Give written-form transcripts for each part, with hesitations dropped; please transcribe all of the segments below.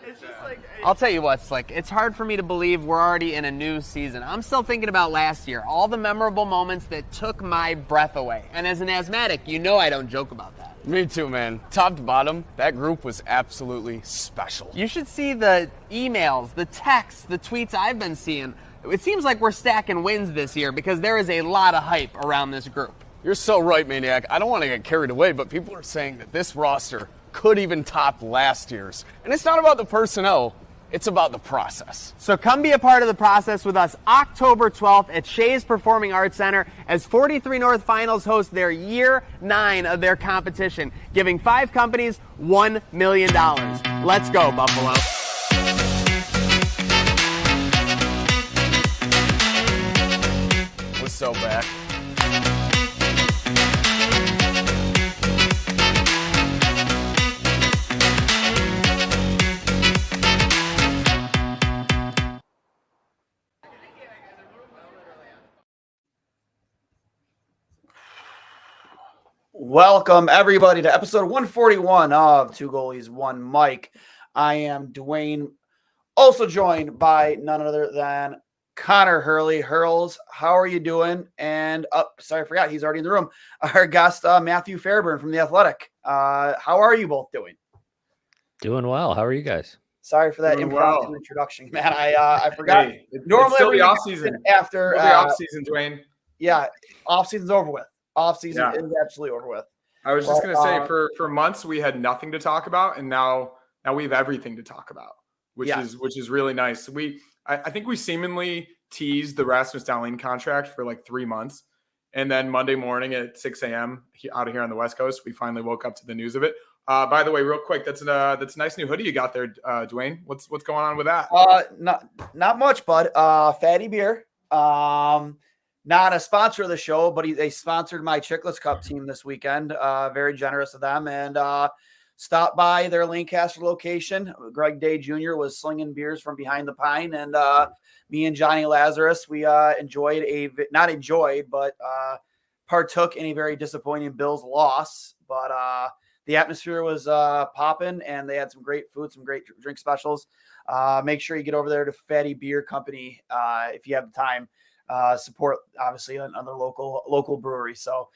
It's just like I'll tell you what, Slick. It's hard for me to believe we're already in a new season. I'm still thinking about last year, all the memorable moments that took my breath away. And as an asthmatic, you know I don't joke about that. Me too, man. Top to bottom, that group was absolutely special. You should see the emails, the texts, the tweets I've been seeing. It seems like we're stacking wins this year because there is a lot of hype around this group. You're so right, Maniac. I don't want to get carried away, but people are saying that this roster could even top last year's. And it's not about the personnel, it's about the process. So come be a part of the process with us October 12th at Shea's Performing Arts Center as 43 North Finals host their year 9 of their competition, giving 5 companies $1 million. Let's go, Buffalo. We're so back. Welcome, everybody, to episode 141 of Two Goalies, One Mic. I am Duane, also joined by none other than Connor Hurley. Hurls, how are you doing? And, sorry, I forgot, he's already in the room. Our guest, Matthew Fairburn from The Athletic. How are you both doing? Doing well. How are you guys? Sorry for that impromptu introduction, man. I forgot. Hey, normally it's still the off season after the off season, Duane. Yeah, off season's over with. Off season is absolutely over with. I was just gonna say for months we had nothing to talk about, and now we have everything to talk about, which is really nice. I think we seemingly teased the Rasmus Dahlin contract for like 3 months, and then Monday morning at 6 a.m. out of here on the West Coast, we finally woke up to the news of it. By the way, real quick, that's a nice new hoodie you got there, Duane. What's going on with that? Not much, bud. Fatty Beer. Not a sponsor of the show, but they sponsored my Chicklets Cup team this weekend. Very generous of them. And stopped by their Lancaster location. Greg Day Jr. was slinging beers from behind the pine. And me and Johnny Lazarus, we partook in a very disappointing Bills loss. But the atmosphere was popping, and they had some great food, some great drink specials. Make sure you get over there to Fatty Beer Company if you have the time. Support obviously another local brewery. So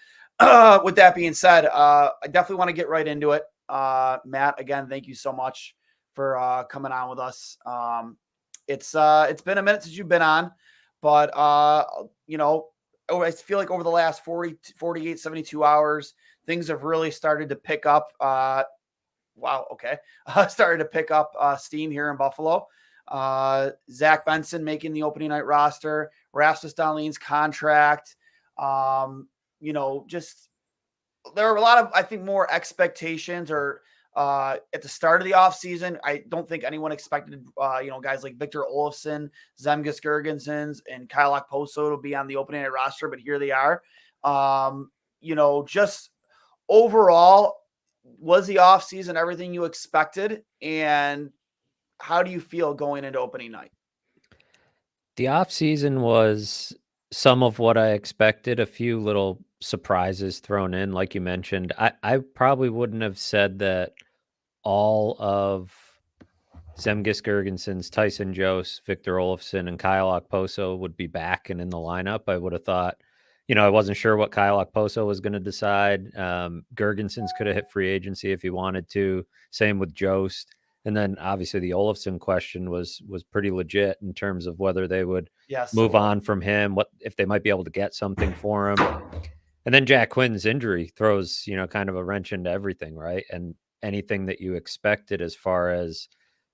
with that being said, I definitely want to get right into it. Matt, again, thank you so much for coming on with us. It's been a minute since you've been on, but I feel like over the last 48, 72 hours, things have really started to pick up. Started to pick up steam here in Buffalo. Zach Benson making the opening night roster, Rasmus Dahlin's contract. Just there are a lot of, I think, more expectations or at the start of the offseason. I don't think anyone expected, guys like Victor Olofsson, Zemgus Girgensons, and Kyle Okposo to be on the opening night roster, but here they are. Just overall, was the offseason everything you expected? And how do you feel going into opening night? The offseason was some of what I expected, a few little surprises thrown in, like you mentioned. I probably wouldn't have said that all of Zemgus Girgensons, Tyson Jost, Victor Olofsson, and Kyle Okposo would be back and in the lineup. I would have thought, I wasn't sure what Kyle Okposo was going to decide. Girgensons could have hit free agency if he wanted to. Same with Jost. And then obviously the Olofsson question was pretty legit in terms of whether they would move on from him, what if they might be able to get something for him. And then Jack Quinn's injury throws, kind of a wrench into everything, right? And anything that you expected as far as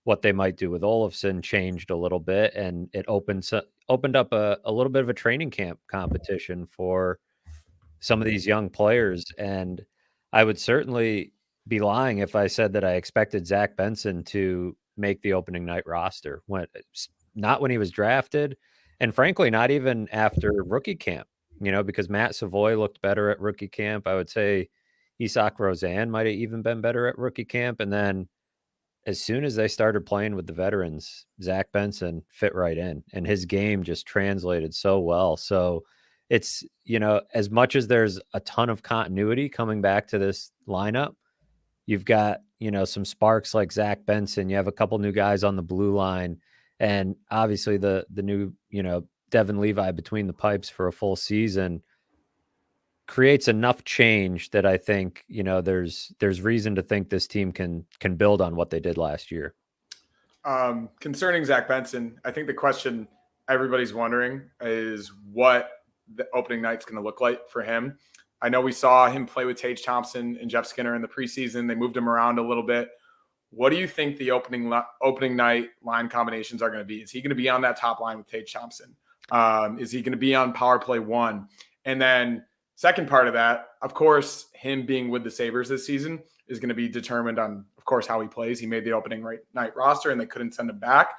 what they might do with Olofsson changed a little bit, and it opened up a little bit of a training camp competition for some of these young players. And I would certainly be lying if I said that I expected Zach Benson to make the opening night roster, not when he was drafted, and frankly, not even after rookie camp, because Matt Savoy looked better at rookie camp. I would say Isak Rozan might have even been better at rookie camp. And then as soon as they started playing with the veterans, Zach Benson fit right in, and his game just translated so well. So it's, as much as there's a ton of continuity coming back to this lineup, You've got, some sparks like Zach Benson. You have a couple new guys on the blue line, and obviously the new, Devon Levi between the pipes for a full season creates enough change that I think, there's reason to think this team can build on what they did last year. Concerning Zach Benson, I think the question everybody's wondering is what the opening night's going to look like for him. I know we saw him play with Tage Thompson and Jeff Skinner in the preseason. They moved him around a little bit. What do you think the opening night line combinations are going to be? Is he going to be on that top line with Tage Thompson? Is he going to be on power play 1? And then second part of that, of course, him being with the Sabres this season is going to be determined on, of course, how he plays. He made the opening night roster and they couldn't send him back.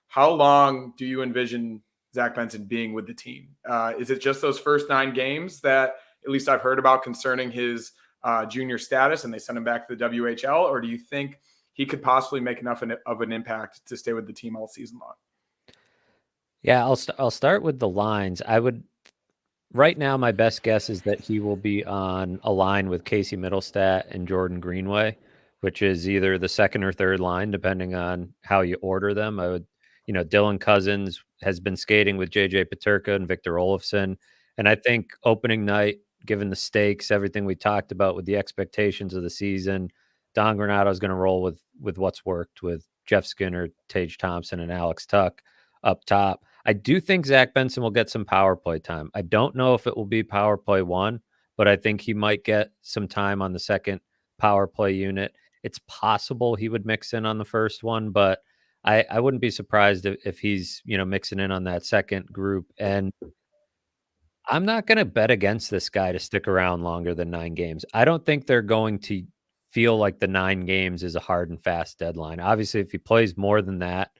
How long do you envision Zach Benson being with the team? Is it just those first 9 games that at least I've heard about concerning his junior status and they send him back to the WHL? Or do you think he could possibly make enough of an impact to stay with the team all season long? Yeah, I'll start with the lines. Right now, my best guess is that he will be on a line with Casey Middlestat and Jordan Greenway, which is either the second or third line, depending on how you order them. Dylan Cousins has been skating with JJ Peterka and Victor Olofsson. And I think opening night, given the stakes, everything we talked about with the expectations of the season, Don Granato is going to roll with what's worked with Jeff Skinner, Tage Thompson, and Alex Tuck up top. I do think Zach Benson will get some power play time. I don't know if it will be power play 1, but I think he might get some time on the second power play unit. It's possible he would mix in on the first one, but I wouldn't be surprised if he's, mixing in on that second group. And I'm not going to bet against this guy to stick around longer than 9 games. I don't think they're going to feel like the 9 games is a hard and fast deadline. Obviously, if he plays more than that,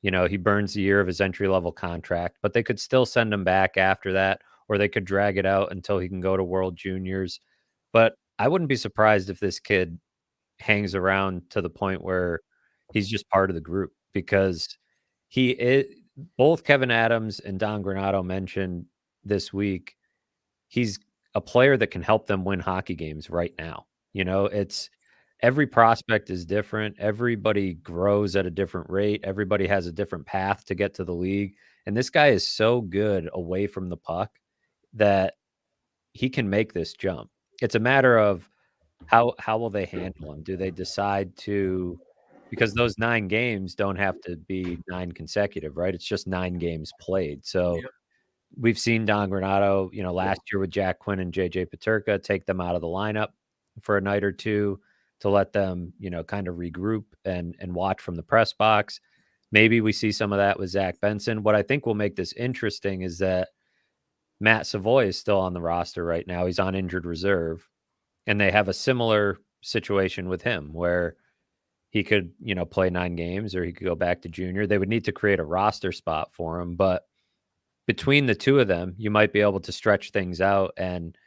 he burns the year of his entry-level contract, but they could still send him back after that, or they could drag it out until he can go to World Juniors. But I wouldn't be surprised if this kid hangs around to the point where he's just part of the group, because both Kevin Adams and Don Granato mentioned this week, he's a player that can help them win hockey games right now. It's every prospect is different. Everybody grows at a different rate. Everybody has a different path to get to the league. And this guy is so good away from the puck that he can make this jump. It's a matter of how will they handle him? Do they decide to, because those 9 games don't have to be 9 consecutive, right? It's just 9 games played. So we've seen Don Granato, last year with Jack Quinn and JJ Peterka, take them out of the lineup for a night or two to let them, kind of regroup and watch from the press box. Maybe we see some of that with Zach Benson. What I think will make this interesting is that Matt Savoy is still on the roster right now. He's on injured reserve, and they have a similar situation with him where he could, play 9 games or he could go back to junior. They would need to create a roster spot for him, but between the two of them, you might be able to stretch things out. And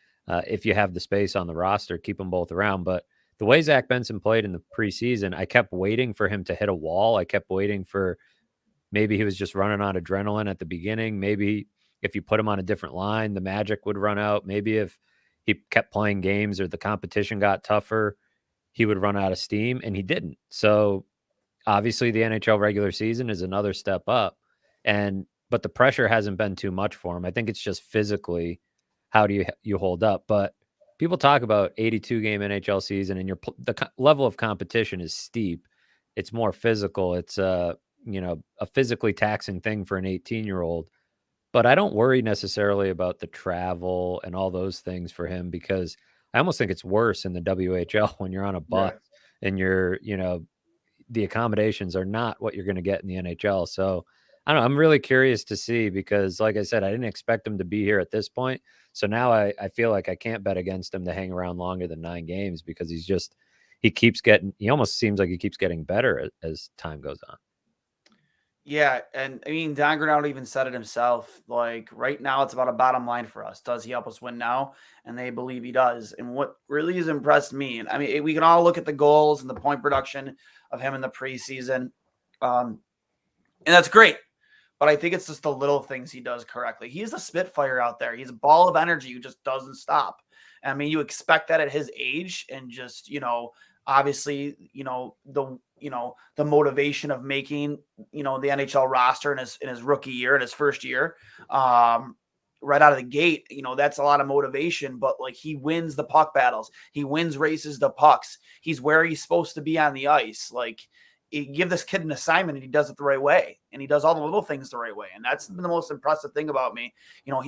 if you have the space on the roster, keep them both around. But the way Zach Benson played in the preseason, I kept waiting for him to hit a wall. I kept waiting for, maybe he was just running on adrenaline at the beginning. Maybe if you put him on a different line, the magic would run out. Maybe if he kept playing games or the competition got tougher, he would run out of steam, and he didn't. So obviously the NHL regular season is another step up, but the pressure hasn't been too much for him. I think it's just physically, how do you hold up? But people talk about 82-game NHL season, and the level of competition is steep. It's more physical. It's a physically taxing thing for an 18-year-old. But I don't worry necessarily about the travel and all those things for him, because I almost think it's worse in the WHL when you're on a bus and the accommodations are not what you're going to get in the NHL. So I don't know. I'm really curious to see, because like I said, I didn't expect him to be here at this point. So now I feel like I can't bet against him to hang around longer than 9 games, because he almost seems like he keeps getting better as time goes on. Yeah, and I mean, Don Granato even said it himself. Like, right now, it's about a bottom line for us. Does he help us win now? And they believe he does. And what really has impressed me, and I mean, we can all look at the goals and the point production of him in the preseason, and that's great. But I think it's just the little things he does correctly. He's a Spitfire out there. He's a ball of energy who just doesn't stop. I mean, you expect that at his age, and just, obviously, the motivation of making, the NHL roster in his rookie year, in his first year, right out of the gate, that's a lot of motivation, but like he wins the puck battles. He wins races to pucks. He's where he's supposed to be on the ice. Like, you give this kid an assignment and he does it the right way, and he does all the little things the right way. And that's the most impressive thing about me.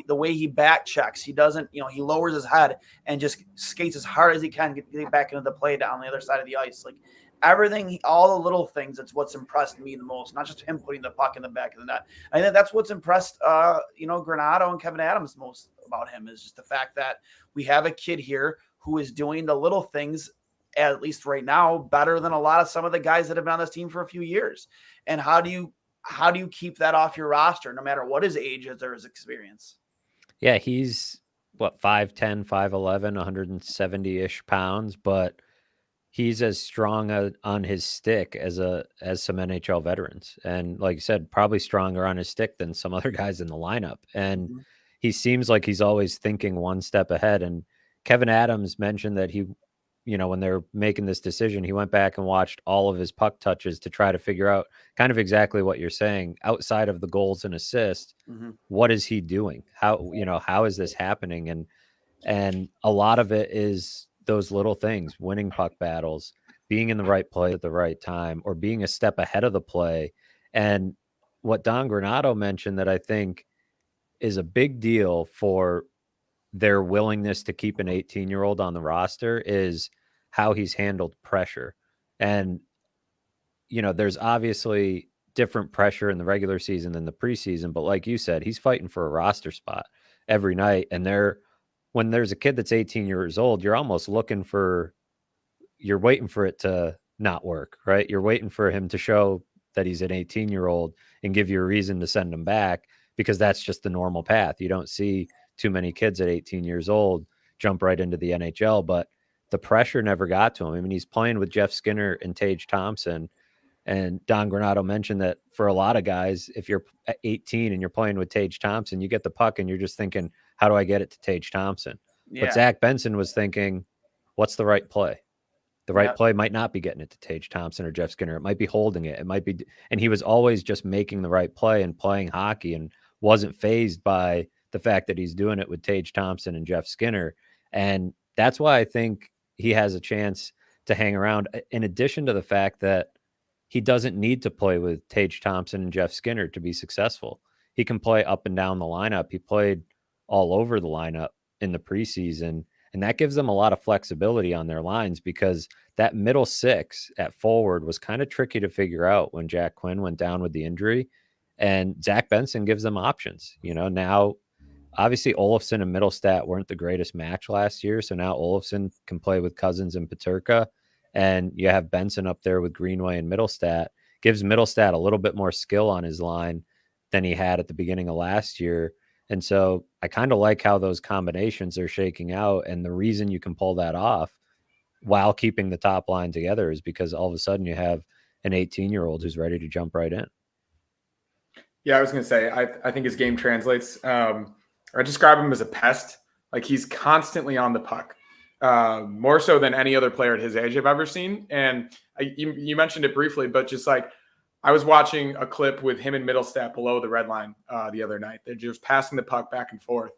The way he back checks, he doesn't, he lowers his head and just skates as hard as he can, get back into the play down the other side of the ice. Like, everything, all the little things, it's what's impressed me the most, not just him putting the puck in the back of the net. I think that's what's impressed, Granato and Kevin Adams most about him, is just the fact that we have a kid here who is doing the little things, at least right now, better than a lot of some of the guys that have been on this team for a few years. And how do you keep that off your roster, no matter what his age is or his experience? Yeah, he's 5'10", 5'11", 170-ish pounds, but he's as strong on his stick as some NHL veterans. And like you said, probably stronger on his stick than some other guys in the lineup. And he seems like he's always thinking one step ahead. And Kevin Adams mentioned that he, when they're making this decision, he went back and watched all of his puck touches to try to figure out kind of exactly what you're saying. Outside of the goals and assists, what is he doing? How is this happening? And a lot of it is those little things: winning puck battles, being in the right play at the right time, or being a step ahead of the play. And what Don Granato mentioned that I think is a big deal for their willingness to keep an 18-year-old on the roster is how he's handled pressure. And, there's obviously different pressure in the regular season than the preseason, but like you said, he's fighting for a roster spot every night. And when there's a kid that's 18 years old, you're almost waiting for it to not work, right? You're waiting for him to show that he's an 18-year-old and give you a reason to send him back, because that's just the normal path. You don't see too many kids at 18 years old jump right into the NHL, but the pressure never got to him. I mean, he's playing with Jeff Skinner and Tage Thompson, and Don Granato mentioned that for a lot of guys, if you're 18 and you're playing with Tage Thompson, you get the puck and you're just thinking, how do I get it to Tage Thompson? Yeah. But Zach Benson was thinking, what's the right play? The right play might not be getting it to Tage Thompson or Jeff Skinner. It might be holding it. It might be, and he was always just making the right play and playing hockey, and wasn't fazed by the fact that he's doing it with Tage Thompson and Jeff Skinner. And that's why I think he has a chance to hang around, in addition to the fact that he doesn't need to play with Tage Thompson and Jeff Skinner to be successful. He can play up and down the lineup. He played all over the lineup in the preseason, and that gives them a lot of flexibility on their lines, because that middle six at forward was kind of tricky to figure out when Jack Quinn went down with the injury, and Zach Benson gives them options. Now obviously Olofsson and Middlestat weren't the greatest match last year, so now Olofsson can play with Cousins and Peterka, and you have Benson up there with Greenway and Middlestat. Gives Middlestat a little bit more skill on his line than he had at the beginning of last year. And so I kind of like how those combinations are shaking out, and the reason you can pull that off while keeping the top line together is because all of a sudden you have an 18-year-old who's ready to jump right in. Yeah, I was going to say, I think his game translates. I describe him as a pest. Like, he's constantly on the puck, more so than any other player at his age I've ever seen. And you mentioned it briefly, but just like, I was watching a clip with him and Middlestat below the red line the other night. They're just passing the puck back and forth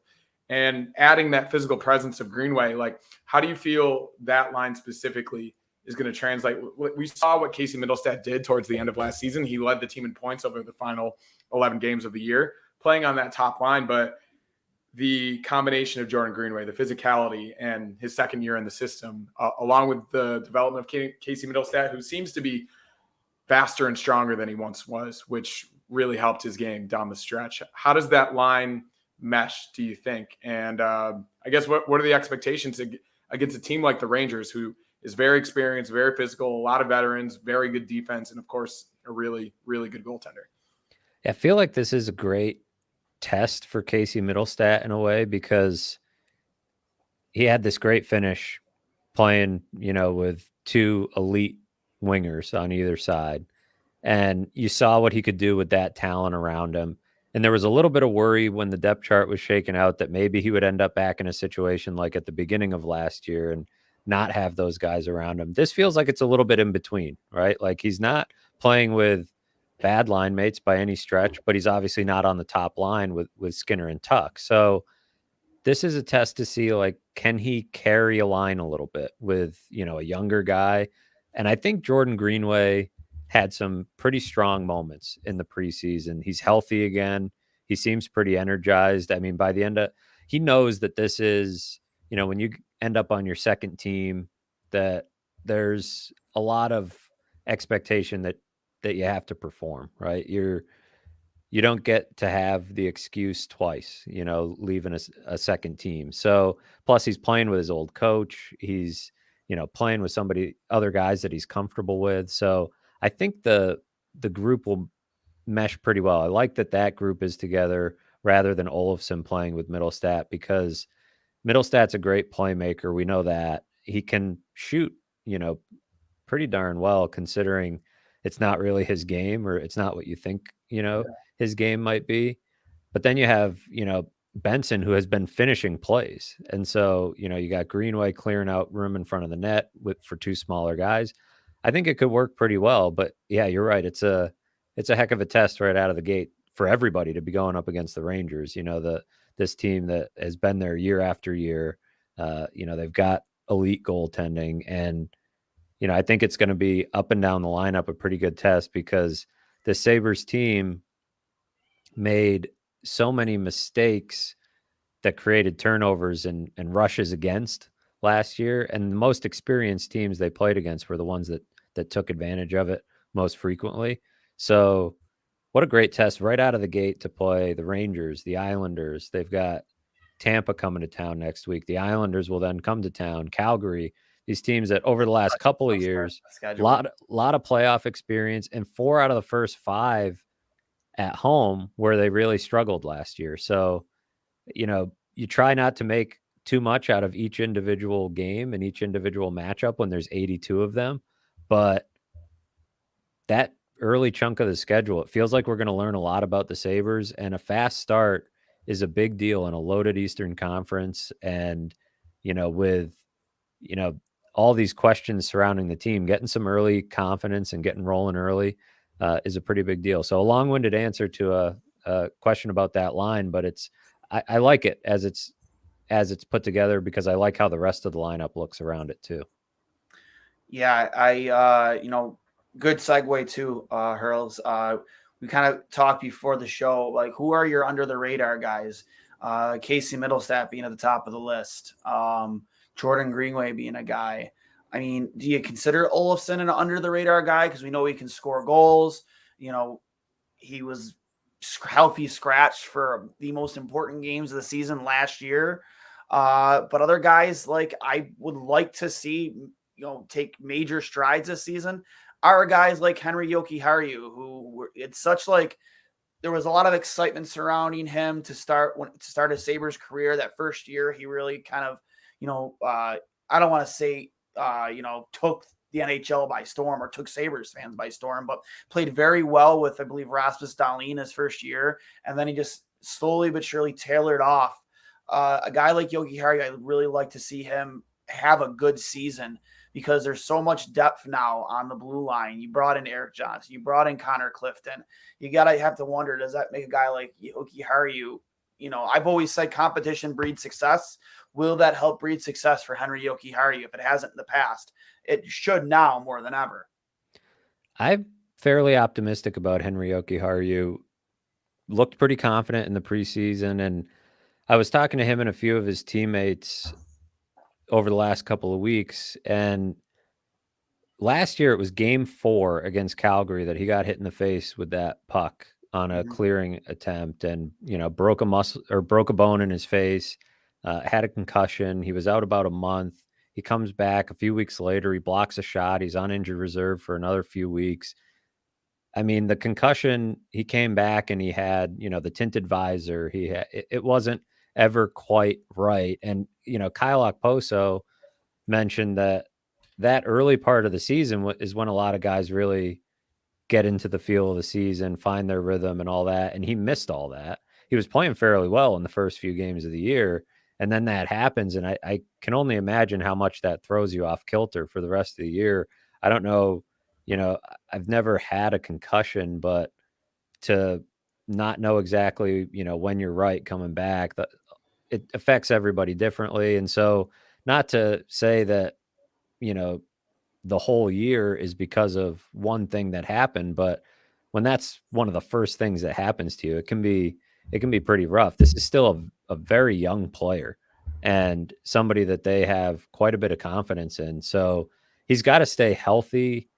and adding that physical presence of Greenway. Like, how do you feel that line specifically is going to translate? We saw what Casey Middlestat did towards the end of last season. He led the team in points over the final 11 games of the year, playing on that top line. But the combination of Jordan Greenway, the physicality, and his second year in the system, along with the development of Casey Middlestat, who seems to be faster and stronger than he once was, which really helped his game down the stretch. How does that line mesh, do you think? And I guess what are the expectations against a team like the Rangers, who is very experienced, very physical, a lot of veterans, very good defense, and of course, a really, really good goaltender? I feel like this is a great test for Casey Middlestat in a way, because he had this great finish playing, with two elite wingers on either side. And you saw what he could do with that talent around him. And there was a little bit of worry when the depth chart was shaken out that maybe he would end up back in a situation like at the beginning of last year. And not have those guys around him. This feels like it's a little bit in between, right? Like he's not playing with bad line mates by any stretch, but he's obviously not on the top line with Skinner and Tuck. So this is a test to see, like, can he carry a line a little bit with, a younger guy? And I think Jordan Greenway had some pretty strong moments in the preseason. He's healthy again. He seems pretty energized. I mean, by the end of, he knows that this is, when you end up on your second team, that there's a lot of expectation that you have to perform, right? You don't get to have the excuse twice, leaving a second team. So plus he's playing with his old coach. He's, playing with other guys that he's comfortable with. So I think the group will mesh pretty well. I like that group is together rather than Olofsson playing with Middlestat, because Middlestat's a great playmaker. We know that he can shoot, pretty darn well, considering it's not really his game, or it's not what you think, his game might be. But then you have, Benson, who has been finishing plays. And so, you got Greenway clearing out room in front of the net for two smaller guys. I think it could work pretty well. But yeah, you're right. It's a heck of a test right out of the gate for everybody to be going up against the Rangers. This team that has been there year after year. They've got elite goaltending, and I think it's going to be up and down the lineup a pretty good test, because the Sabres team made so many mistakes that created turnovers and rushes against last year. And the most experienced teams they played against were the ones that took advantage of it most frequently. So what a great test right out of the gate to play the Rangers, the Islanders. They've got Tampa coming to town next week. The Islanders will then come to town, Calgary. These teams that over the last couple of years, a lot of playoff experience, and 4 out of the first 5 at home, where they really struggled last year. So, you try not to make too much out of each individual game and each individual matchup when there's 82 of them. But that early chunk of the schedule, it feels like we're going to learn a lot about the Sabres, and a fast start is a big deal in a loaded Eastern Conference. And, with, all these questions surrounding the team, getting some early confidence and getting rolling early is a pretty big deal. So a long-winded answer to a question about that line, but I like it as it's put together, because I like how the rest of the lineup looks around it too. Yeah, I good segue too, Hurls. We kind of talked before the show, like, who are your under the radar guys? Casey Middlestat being at the top of the list. Jordan Greenway being a guy. I mean, do you consider Olofsson an under the radar guy? Because we know he can score goals. He was healthy scratched for the most important games of the season last year. But other guys, like, I would like to see, take major strides this season, are guys like Henry Jokiharju, who it's such like, there was a lot of excitement surrounding him to start a Sabres career. That first year, he really kind of, I don't want to say, took the NHL by storm, or took Sabres fans by storm, but played very well with, I believe, Rasmus Dahlin his first year. And then he just slowly but surely tailored off. A guy like Jokiharju, I would really like to see him have a good season, because there's so much depth now on the blue line. You brought in Eric Johnson, you brought in Connor Clifton. You got to have to wonder, does that make a guy like Jokiharju? I've always said competition breeds success. Will that help breed success for Henry Jokiharju? If it hasn't in the past, it should now more than ever. I'm fairly optimistic about Henry Jokiharju. Looked pretty confident in the preseason, and I was talking to him and a few of his teammates over the last couple of weeks, and last year it was game 4 against Calgary that he got hit in the face with that puck on a clearing attempt, and broke a muscle or broke a bone in his face, had a concussion. He was out about a month. He comes back a few weeks later, he blocks a shot, he's on injured reserve for another few weeks. I mean, the concussion, he came back and he had, the tinted visor. It wasn't ever quite right. And, Kyle Okposo mentioned that early part of the season is when a lot of guys really get into the feel of the season, find their rhythm and all that. And he missed all that. He was playing fairly well in the first few games of the year. And then that happens. And I can only imagine how much that throws you off kilter for the rest of the year. I don't know, I've never had a concussion, but to not know exactly, when you're right coming back, that it affects everybody differently. And so not to say that, you know, the whole year is because of one thing that happened, but when that's one of the first things that happens to you, it can be pretty rough. This is still a very young player and somebody that they have quite a bit of confidence in. So he's got to stay healthy.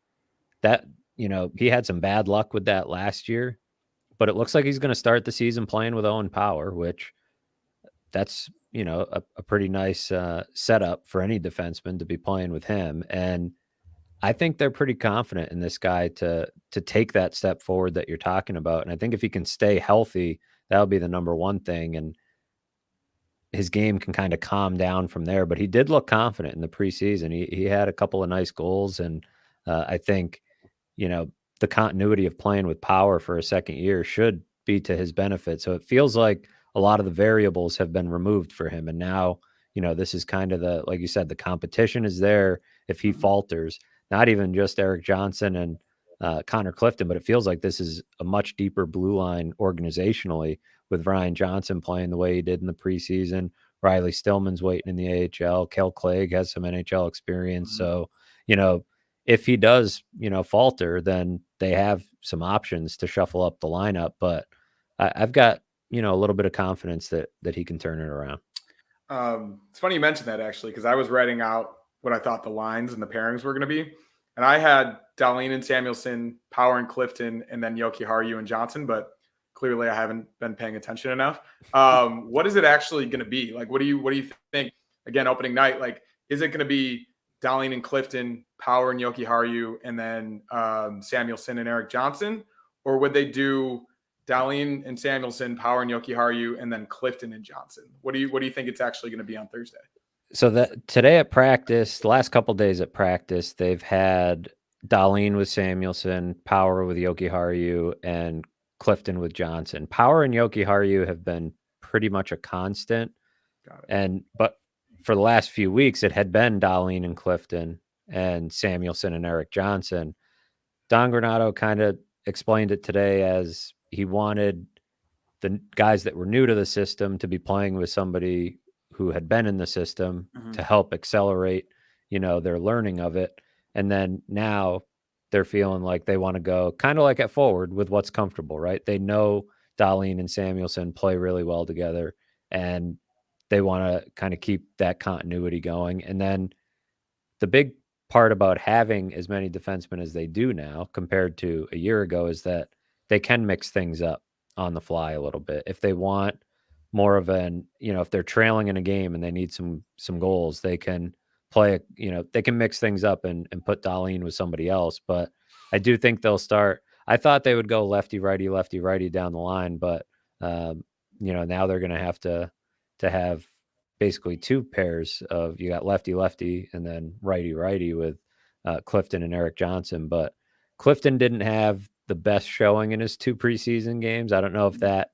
That, he had some bad luck with that last year, but it looks like he's going to start the season playing with Owen Power, which that's, a pretty nice setup for any defenseman to be playing with him. And I think they're pretty confident in this guy to take that step forward that you're talking about. And I think if he can stay healthy, that'll be the number one thing. And his game can kind of calm down from there. But he did look confident in the preseason. He had a couple of nice goals. And I think, the continuity of playing with Power for a second year should be to his benefit. So it feels like a lot of the variables have been removed for him. And now, this is kind of like you said, the competition is there if he falters. Not even just Eric Johnson and Connor Clifton, but it feels like this is a much deeper blue line organizationally with Ryan Johnson playing the way he did in the preseason. Riley Stillman's waiting in the AHL. Kel Clegg has some NHL experience. So, if he does, falter, then they have some options to shuffle up the lineup. But I've got, a little bit of confidence that he can turn it around. It's funny you mentioned that, actually, because I was writing out what I thought the lines and the pairings were going to be. And I had Dahlin and Samuelsson, Power and Clifton, and then Yoki Haru and Johnson, but clearly I haven't been paying attention enough. What is it actually going to be? Like, what do you think? Again, opening night, like, is it going to be Dahlin and Clifton, Power and Yoki Haru, and then Samuelsson and Eric Johnson? Or would they do Dahlin and Samuelsson, Power and Yoki Haru, and then Clifton and Johnson? What do you think it's actually going to be on Thursday? So that today at practice, the last couple of days at practice, they've had Dahlin with Samuelsson, Power with Yoki Haru, and Clifton with Johnson. Power and Yoki Haru have been pretty much a constant. Got it. But for the last few weeks, it had been Dahlin and Clifton and Samuelsson and Eric Johnson. Don Granato kind of explained it today as he wanted the guys that were new to the system to be playing with somebody who had been in the system to help accelerate, their learning of it. And then now they're feeling like they want to go kind of like at forward with what's comfortable, right? They know Dahlin and Samuelsson play really well together and they want to kind of keep that continuity going. And then the big part about having as many defensemen as they do now compared to a year ago is that they can mix things up on the fly a little bit. If they want more of an, if they're trailing in a game and they need some goals, they can play, they can mix things up and put Dahlin with somebody else. But I do think they'll start. I thought they would go lefty, righty down the line, but now they're going to have basically two pairs of, you got lefty, and then righty with Clifton and Eric Johnson. But Clifton didn't have the best showing in his two preseason games. I don't know if that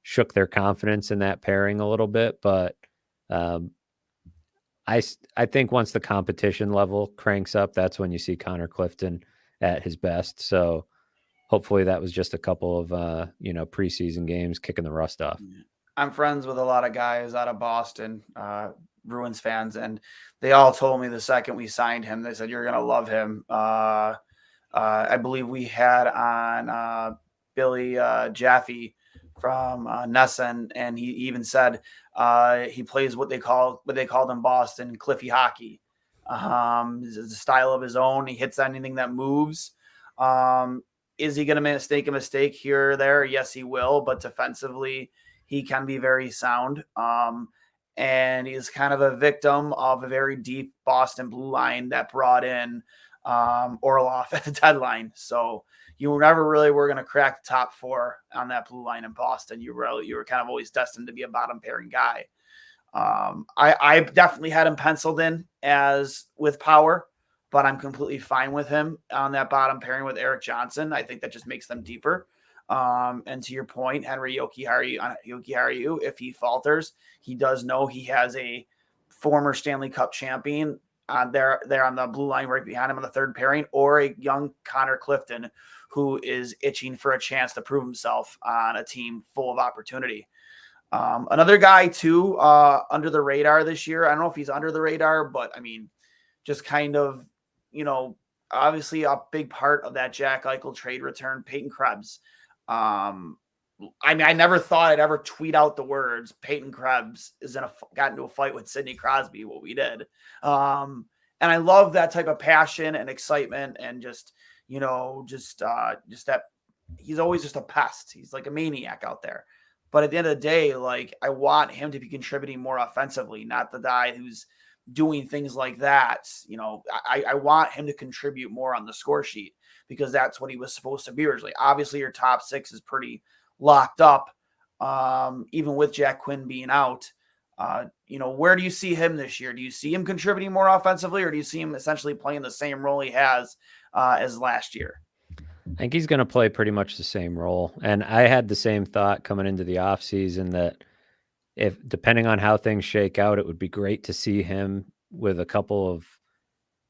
shook their confidence in that pairing a little bit, but I think once the competition level cranks up, that's when you see Connor Clifton at his best. So hopefully that was just a couple of preseason games kicking the rust off. I'm friends with a lot of guys out of Boston, Bruins fans, and they all told me the second we signed him, they said, "You're going to love him." I believe we had on Billy Jaffe from Nesson, and he even said he plays what they called in Boston Cliffy hockey. It's a style of his own. He hits anything that moves. Is he going to make a mistake here or there? Yes, he will. But defensively, he can be very sound. And he's kind of a victim of a very deep Boston blue line that brought in Orlov at the deadline. So you never really were going to crack the top four on that blue line in Boston. You were kind of always destined to be a bottom pairing guy. I definitely had him penciled in as with Power, but I'm completely fine with him on that bottom pairing with Eric Johnson. I think that just makes them deeper. And to your point, Henry Jokiharju, if he falters, he does know he has a former Stanley Cup champion there on the blue line right behind him on the third pairing, or a young Connor Clifton who is itching for a chance to prove himself on a team full of opportunity. Another guy too, under the radar this year. I don't know if he's under the radar, but I mean, just kind of, obviously a big part of that Jack Eichel trade return, Peyton Krebs. I never thought I'd ever tweet out the words Peyton Krebs got into a fight with Sidney Crosby, what we did. And I love that type of passion and excitement, and just that he's always just a pest. He's like a maniac out there. But at the end of the day, like, I want him to be contributing more offensively, not the guy who's doing things like that. I want him to contribute more on the score sheet, because that's what he was supposed to be originally. Obviously, your top six is pretty locked up, even with Jack Quinn being out. Where do you see him this year? Do you see him contributing more offensively, or do you see him essentially playing the same role he has as last year? I think he's going to play pretty much the same role. And I had the same thought coming into the offseason that depending on how things shake out, it would be great to see him with a couple of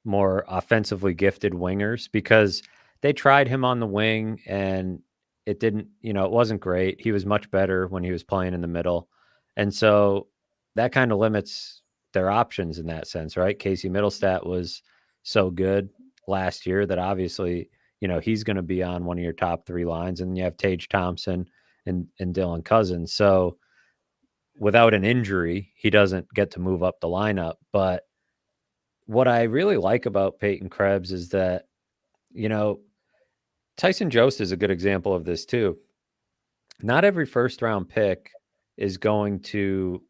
more offensively gifted wingers, because they tried him on the wing and it didn't, it wasn't great. He was much better when he was playing in the middle. And so that kind of limits their options in that sense, right? Casey Middlestat was so good last year that obviously, he's going to be on one of your top three lines, and you have Tage Thompson and Dylan Cousins. So without an injury, he doesn't get to move up the lineup. But what I really like about Peyton Krebs is that, Tyson Jost is a good example of this too. Not every first round pick is going to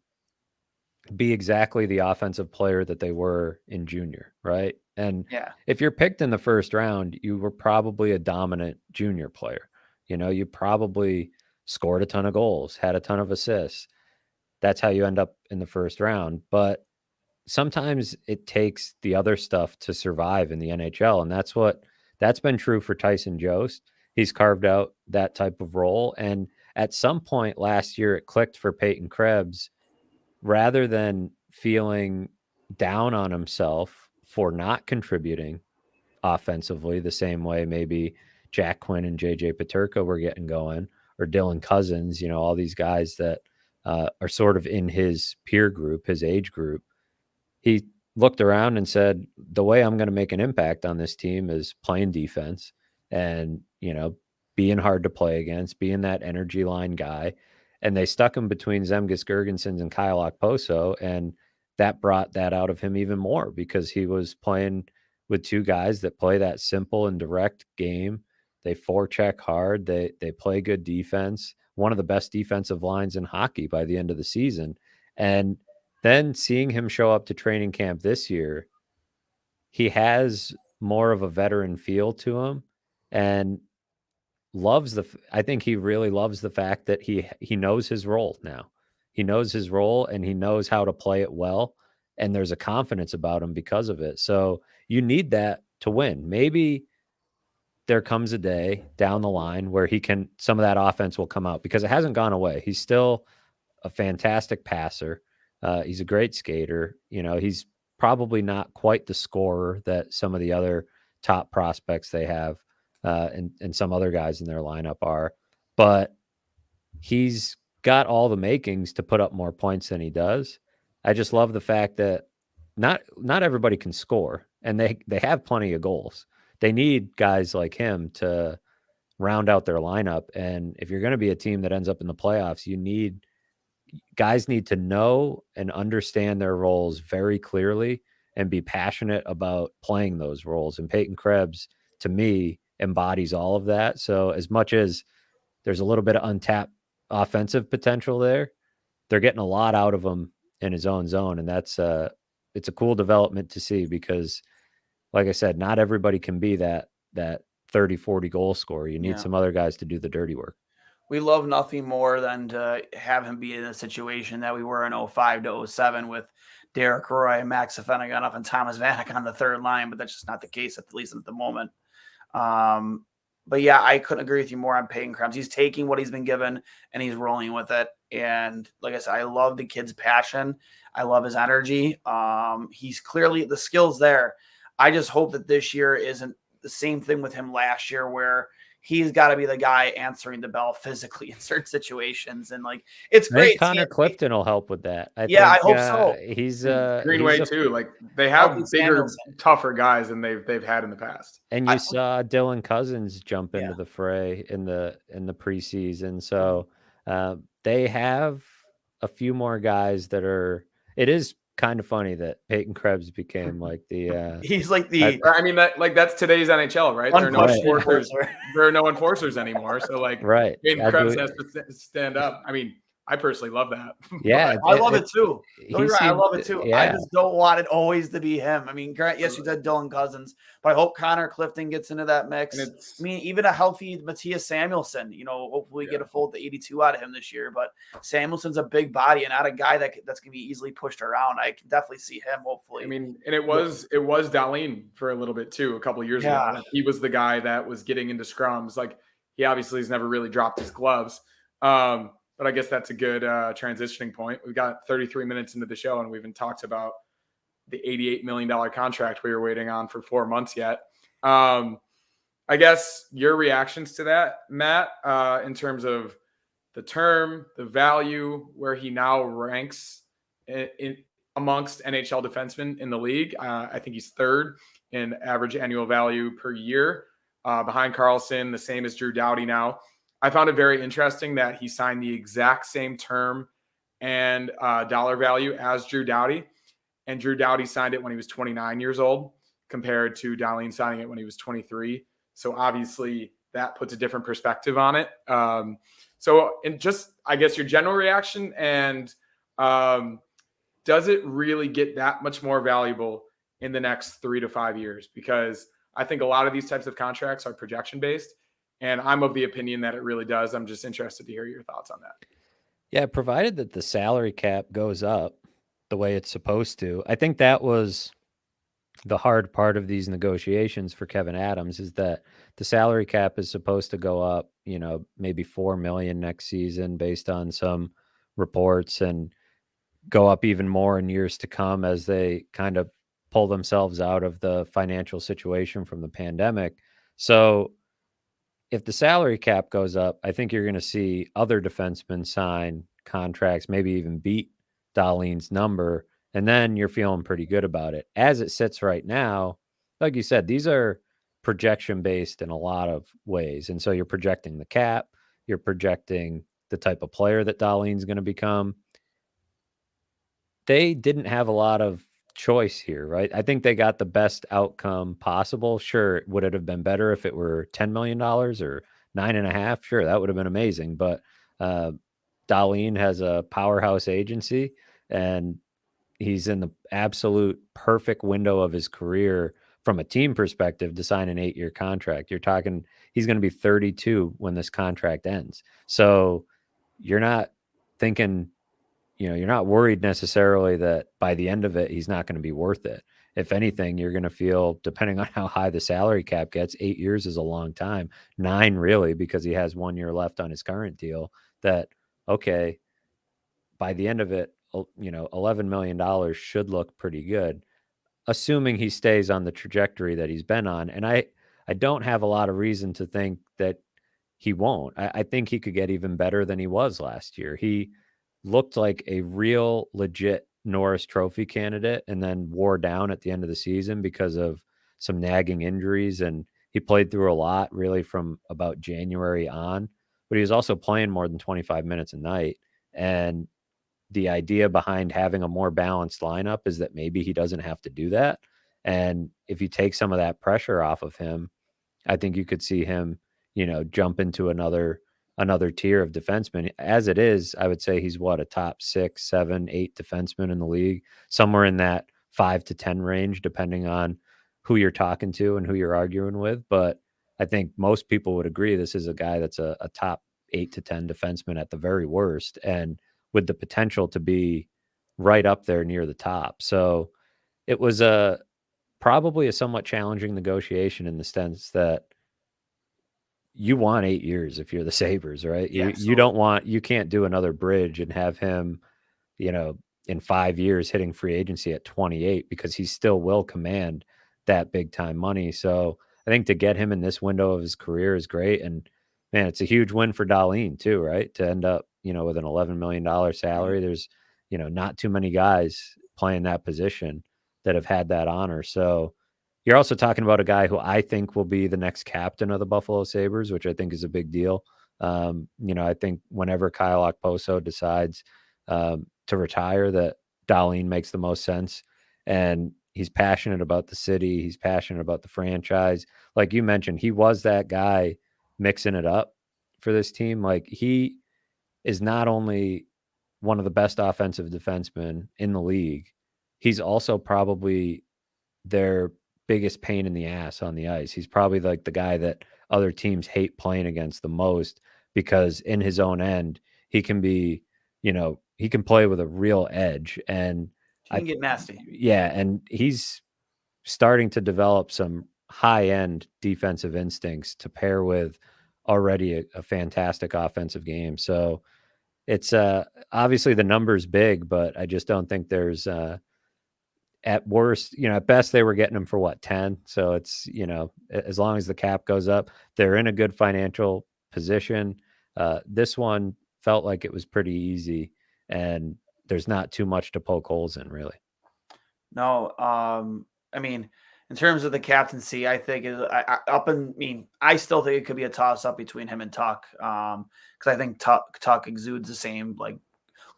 be exactly the offensive player that they were in junior, right? And if you're picked in the first round, you were probably a dominant junior player. You probably scored a ton of goals, had a ton of assists. That's how you end up in the first round. But sometimes it takes the other stuff to survive in the NHL. And that's been true for Tyson Jost. He's carved out that type of role. And at some point last year, it clicked for Peyton Krebs. Rather than feeling down on himself for not contributing offensively the same way maybe Jack Quinn and JJ Peterka were getting going, or Dylan Cousins, all these guys that are sort of in his peer group, his age group, he looked around and said, the way I'm going to make an impact on this team is playing defense and, being hard to play against, being that energy line guy. And they stuck him between Zemgus Girgensons and Kyle Okposo, and that brought that out of him even more, because he was playing with two guys that play that simple and direct game. They forecheck hard. They play good defense, one of the best defensive lines in hockey by the end of the season. And then seeing him show up to training camp this year, he has more of a veteran feel to him, and I think he really loves the fact that he knows his role now. He knows his role and he knows how to play it well. And there's a confidence about him because of it. So you need that to win. Maybe there comes a day down the line where some of that offense will come out, because it hasn't gone away. He's still a fantastic passer. He's a great skater. He's probably not quite the scorer that some of the other top prospects they have. And some other guys in their lineup are, but he's got all the makings to put up more points than he does. I just love the fact that not everybody can score, and they have plenty of goals. They need guys like him to round out their lineup. And if you're going to be a team that ends up in the playoffs, guys need to know and understand their roles very clearly and be passionate about playing those roles. And Peyton Krebs, to me, embodies all of that. So as much as there's a little bit of untapped offensive potential there, they're getting a lot out of him in his own zone. And it's a cool development to see, because like I said, not everybody can be that 30, 40 goal scorer. You need some other guys to do the dirty work. We love nothing more than to have him be in a situation that we were in 05 to 07 with Derek Roy, Max Afenaganov, and Thomas Vanek on the third line, but that's just not the case, at least at the moment. But yeah, I couldn't agree with you more on Peyton Krebs. He's taking what he's been given and he's rolling with it. And like I said, I love the kid's passion. I love his energy. He's clearly the skills there. I just hope that this year isn't the same thing with him last year, where he's got to be the guy answering the bell physically in certain situations. And like, it's I think great. Connor Clifton will help with that. I hope so. He's Greenway too. Like they have Healthy bigger, Samuelson. tougher guys than they've had in the past. And you saw Dylan Cousins jump into the fray in the preseason. So they have a few more guys that are. It is kind of funny that Peyton Krebs became like the. He's like the. I mean that's today's NHL, right? There are no enforcers. There are no enforcers anymore. So like, right, Peyton Krebs has to stand up. I mean, I personally love that. Yeah, I love it too. I love it too. Yeah. I just don't want it always to be him. I mean, Grant, yes, you said Dylan Cousins, but I hope Connor Clifton gets into that mix. I mean, even a healthy Matthias Samuelson, hopefully get a full 82 out of him this year. But Samuelson's a big body and not a guy that's going to be easily pushed around. I can definitely see him, hopefully. I mean, and it was Dahlin for a little bit too, a couple of years ago. He was the guy that was getting into scrums. Like, he obviously has never really dropped his gloves. But I guess that's a good transitioning point. We've got 33 minutes into the show, and we haven't talked about the $88 million contract we were waiting on for 4 months yet. I guess your reactions to that, Matt, in terms of the term, the value, where he now ranks in amongst NHL defensemen in the league. I think he's third in average annual value per year, behind Carlson, the same as Drew Doughty now. I found it very interesting that he signed the exact same term and dollar value as Drew Doughty. And Drew Doughty signed it when he was 29 years old compared to Dahlin signing it when he was 23. So obviously that puts a different perspective on it. So in just, I guess, your general reaction, and does it really get that much more valuable in the next 3 to 5 years? Because I think a lot of these types of contracts are projection based. And I'm of the opinion that it really does. I'm just interested to hear your thoughts on that. Yeah, provided that the salary cap goes up the way it's supposed to. I think that was the hard part of these negotiations for Kevin Adams, is that the salary cap is supposed to go up, maybe $4 million next season based on some reports, and go up even more in years to come as they kind of pull themselves out of the financial situation from the pandemic. So if the salary cap goes up, I think you're going to see other defensemen sign contracts, maybe even beat Dahlin's number, and then you're feeling pretty good about it. As it sits right now, like you said, these are projection based in a lot of ways. And so you're projecting the cap, you're projecting the type of player that Dahlin's going to become. They didn't have a lot of choice here, right? I think they got the best outcome possible. Sure, would it have been better if it were $10 million or 9.5? Sure, that would have been amazing. But Dahlin has a powerhouse agency, and he's in the absolute perfect window of his career from a team perspective to sign an 8-year contract. You're talking, he's going to be 32 when this contract ends. So you're not thinking, you're not worried necessarily that by the end of it, he's not going to be worth it. If anything, you're going to feel, depending on how high the salary cap gets, 8 years is a long time. 9 really, because he has 1 year left on his current deal, that, okay, by the end of it, $11 million should look pretty good, assuming he stays on the trajectory that he's been on. And I don't have a lot of reason to think that he won't. I think he could get even better than he was last year. He looked like a real legit Norris Trophy candidate, and then wore down at the end of the season because of some nagging injuries. And he played through a lot really from about January on, but he was also playing more than 25 minutes a night. And the idea behind having a more balanced lineup is that maybe he doesn't have to do that. And if you take some of that pressure off of him, I think you could see him, jump into another tier of defensemen. As it is, I would say he's a top 6, 7, 8 defenseman in the league, somewhere in that 5 to 10 range, depending on who you're talking to and who you're arguing with. But I think most people would agree this is a guy that's a top 8 to 10 defenseman at the very worst, and with the potential to be right up there near the top. So it was probably a somewhat challenging negotiation in the sense that you want 8 years if you're the Sabres, right? Yeah, You can't do another bridge and have him, in 5 years hitting free agency at 28, because he still will command that big time money. So I think to get him in this window of his career is great. And man, it's a huge win for Dahlin too, right? To end up, with an $11 million salary. There's, not too many guys playing that position that have had that honor. So you're also talking about a guy who I think will be the next captain of the Buffalo Sabres, which I think is a big deal. I think whenever Kyle Okposo decides to retire, that Dahlin makes the most sense. And he's passionate about the city. He's passionate about the franchise. Like you mentioned, he was that guy mixing it up for this team. Like, he is not only one of the best offensive defensemen in the league, he's also probably their biggest pain in the ass on the ice. He's probably like the guy that other teams hate playing against the most, because in his own end, he can be, he can play with a real edge. And he can get nasty. Yeah. And he's starting to develop some high end defensive instincts to pair with already a fantastic offensive game. So it's obviously the number's big, but I just don't think there's at worst, at best they were getting him for what, 10. So it's, as long as the cap goes up, they're in a good financial position. This one felt like it was pretty easy, and there's not too much to poke holes in, really. No, I mean, in terms of the captaincy, I think I still think it could be a toss up between him and Tuck, because I think Tuck exudes the same like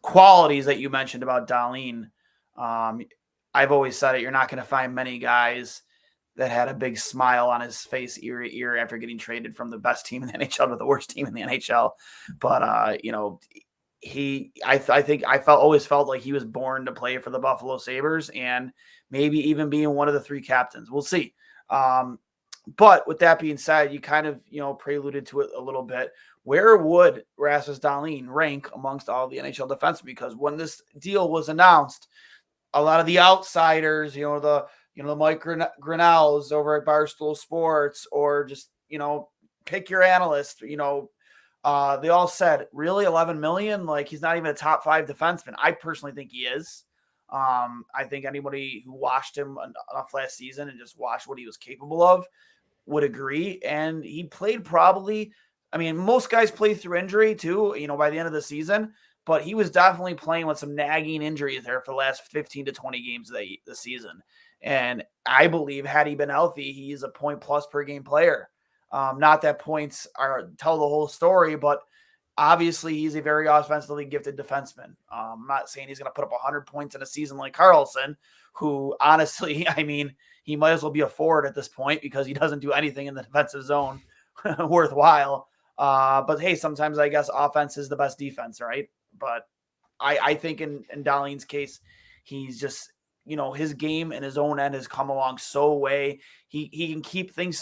qualities that you mentioned about Dahlin. I've always said it. You're not going to find many guys that had a big smile on his face ear to ear after getting traded from the best team in the NHL to the worst team in the NHL. But I think I always felt like he was born to play for the Buffalo Sabres, and maybe even being one of the 3 captains. We'll see. But with that being said, you kind of, preluded to it a little bit. Where would Rasmus Dahlin rank amongst all the NHL defensemen? Because when this deal was announced, a lot of the outsiders, the Mike Grinnells over at Barstool Sports, or just, pick your analyst, they all said, really, 11 million? Like, he's not even a top 5 defenseman. I personally think he is. I think anybody who watched him enough last season and just watched what he was capable of would agree. And he played probably, most guys play through injury too, by the end of the season, but he was definitely playing with some nagging injuries there for the last 15 to 20 games of the season. And I believe had he been healthy, he's a point plus per game player. Not that points tell the whole story, but obviously he's a very offensively gifted defenseman. I'm not saying he's going to put up 100 points in a season like Karlsson, who honestly, he might as well be a forward at this point because he doesn't do anything in the defensive zone worthwhile. But hey, sometimes I guess offense is the best defense, right? But I think in Dahlin's case, he's just, his game and his own end has come along so way. He can keep things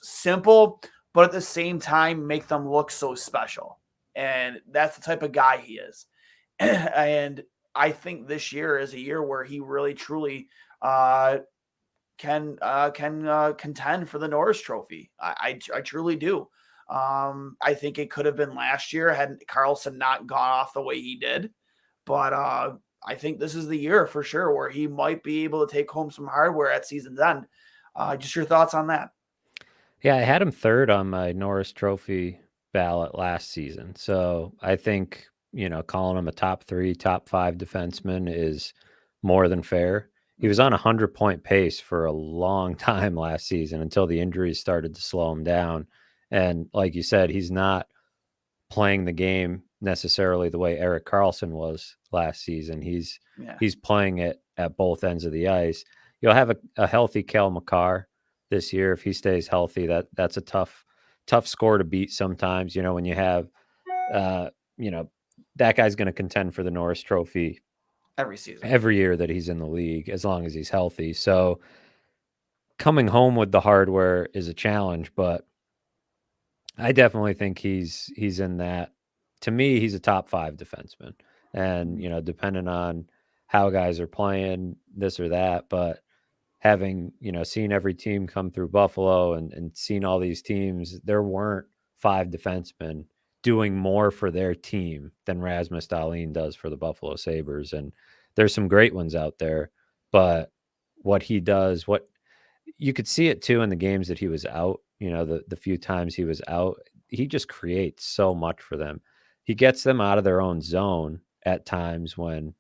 simple, but at the same time make them look so special. And that's the type of guy he is. And I think this year is a year where he really truly can contend for the Norris Trophy. I truly do. I think it could have been last year had Karlsson not gone off the way he did. But I think this is the year for sure where he might be able to take home some hardware at season's end. Just your thoughts on that? Yeah, I had him 3rd on my Norris Trophy ballot last season. So I think, calling him a top 3, top 5 defenseman is more than fair. He was on a 100-point pace for a long time last season until the injuries started to slow him down. And like you said, he's not playing the game necessarily the way Erik Karlsson was last season. He's playing it at both ends of the ice. You'll have a healthy Kel McCarr this year if he stays healthy. That's a tough score to beat sometimes. When you have, that guy's going to contend for the Norris Trophy every season, every year that he's in the league, as long as he's healthy. So coming home with the hardware is a challenge, but I definitely think he's in that. To me, he's a top 5 defenseman. And, depending on how guys are playing, this or that. But having, seen every team come through Buffalo and seen all these teams, there weren't 5 defensemen doing more for their team than Rasmus Dahlin does for the Buffalo Sabres. And there's some great ones out there, but what he does, what you could see it too in the games that he was out, the few times he was out, he just creates so much for them. He gets them out of their own zone at times when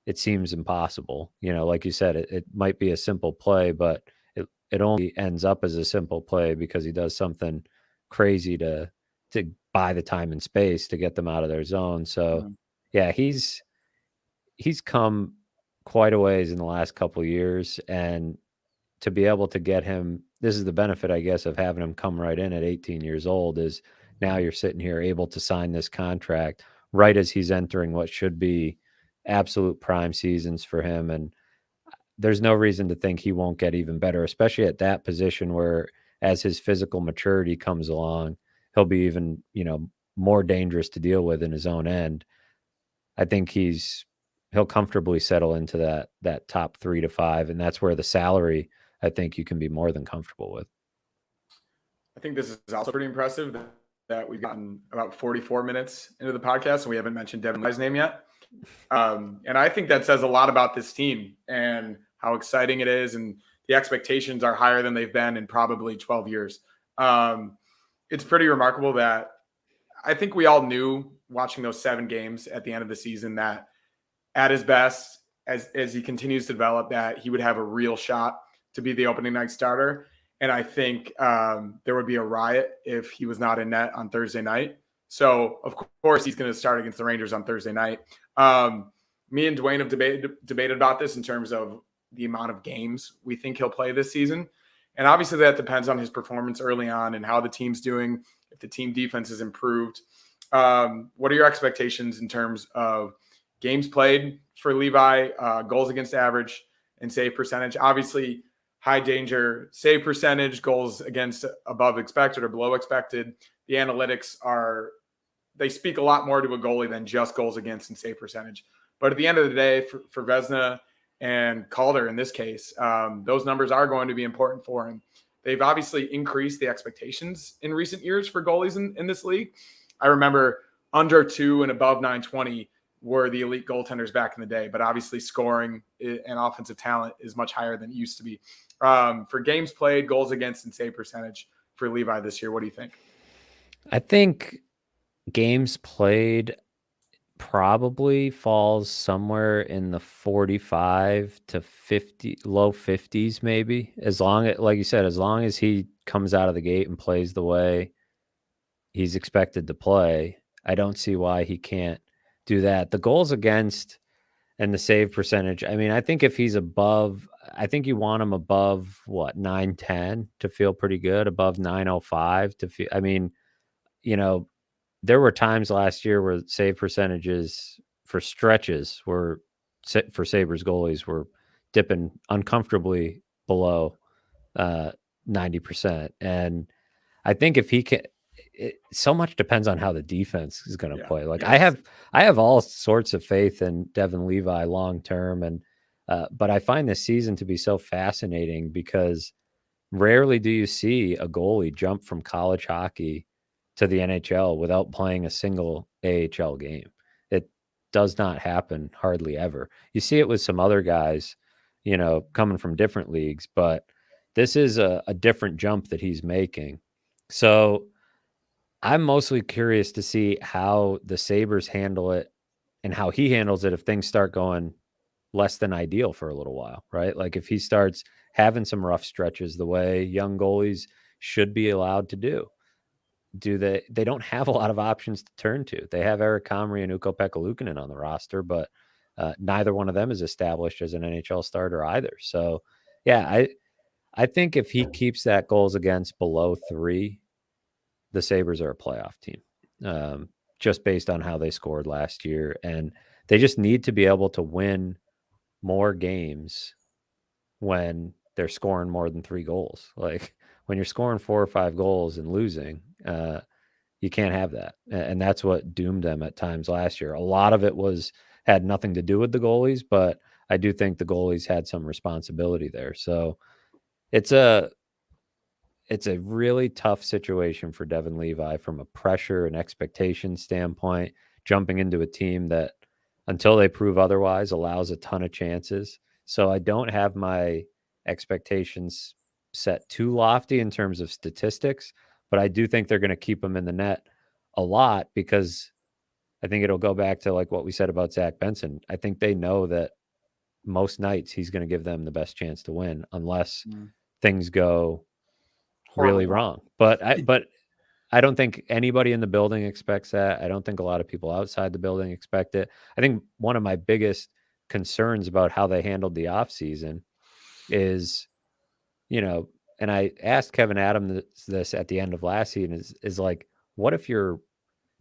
it seems impossible. Like you said, it might be a simple play, but it only ends up as a simple play because he does something crazy to buy the time and space to get them out of their zone. So yeah, he's come quite a ways in the last couple of years, and to be able to get him, this is the benefit, I guess, of having him come right in at 18 years old, is now you're sitting here able to sign this contract right as he's entering what should be absolute prime seasons for him. And there's no reason to think he won't get even better, especially at that position where as his physical maturity comes along, he'll be even, more dangerous to deal with in his own end. I think he'll comfortably settle into that top 3 to 5. And that's where the salary, I think you can be more than comfortable with. I think this is also pretty impressive that we've gotten about 44 minutes into the podcast and we haven't mentioned Devon Levi's name yet. And I think that says a lot about this team and how exciting it is. And the expectations are higher than they've been in probably 12 years. It's pretty remarkable that I think we all knew watching those 7 games at the end of the season that at his best, as he continues to develop, that he would have a real shot to be the opening night starter. And I think there would be a riot if he was not in net on Thursday night. So, of course, he's going to start against the Rangers on Thursday night. Me and Duane have debated about this in terms of the amount of games we think he'll play this season. And obviously that depends on his performance early on and how the team's doing, if the team defense is improved. What are your expectations in terms of games played for Levi, goals against average, and save percentage? Obviously, high danger save percentage, goals against above expected or below expected. The analytics they speak a lot more to a goalie than just goals against and save percentage. But at the end of the day, for Vezina and Calder in this case, those numbers are going to be important for him. They've obviously increased the expectations in recent years for goalies in this league. I remember under 2 and above 920 were the elite goaltenders back in the day, but obviously scoring and offensive talent is much higher than it used to be. For games played, goals against, and save percentage for Levi this year, what do you think? I think games played probably falls somewhere in the 45 to 50, low 50s maybe. As long as, like you said, as long as he comes out of the gate and plays the way he's expected to play, I don't see why he can't do that. The goals against and the save percentage, I mean, I think if he's above, I think you want him above 910 to feel pretty good, above 905 to feel, I mean, there were times last year where save percentages for stretches were for Sabres goalies were dipping uncomfortably below 90%. And I think if he can, so much depends on how the defense is going to play. Like yes. I have all sorts of faith in Devon Levi long term, and but I find this season to be so fascinating because rarely do you see a goalie jump from college hockey to the NHL without playing a single AHL game. It does not happen hardly ever. You see it with some other guys, coming from different leagues, but this is a different jump that he's making. So I'm mostly curious to see how the Sabres handle it and how he handles it if things start going less than ideal for a little while, right? Like if he starts having some rough stretches the way young goalies should be allowed to do. They don't have a lot of options to turn to. They have Eric Comrie and Ukko-Pekka Luukkonen on the roster, but neither one of them is established as an NHL starter either. So yeah, I think if he keeps that goals against below 3, the Sabres are a playoff team, just based on how they scored last year. And they just need to be able to win more games when they're scoring more than 3 goals. Like when you're scoring 4 or 5 goals and losing, you can't have that. And that's what doomed them at times last year. A lot of it was had nothing to do with the goalies, but I do think the goalies had some responsibility there. So it's a really tough situation for Devon Levi from a pressure and expectation standpoint, jumping into a team that, until they prove otherwise, allows a ton of chances. So I don't have my expectations set too lofty in terms of statistics, but I do think they're going to keep him in the net a lot, because I think it'll go back to like what we said about Zach Benson. I think they know that most nights he's going to give them the best chance to win, unless things go really wrong. But I don't think anybody in the building expects that. I don't think a lot of people outside the building expect it. I think one of my biggest concerns about how they handled the offseason is, and I asked Kevin Adams this at the end of last season, is like, what if you're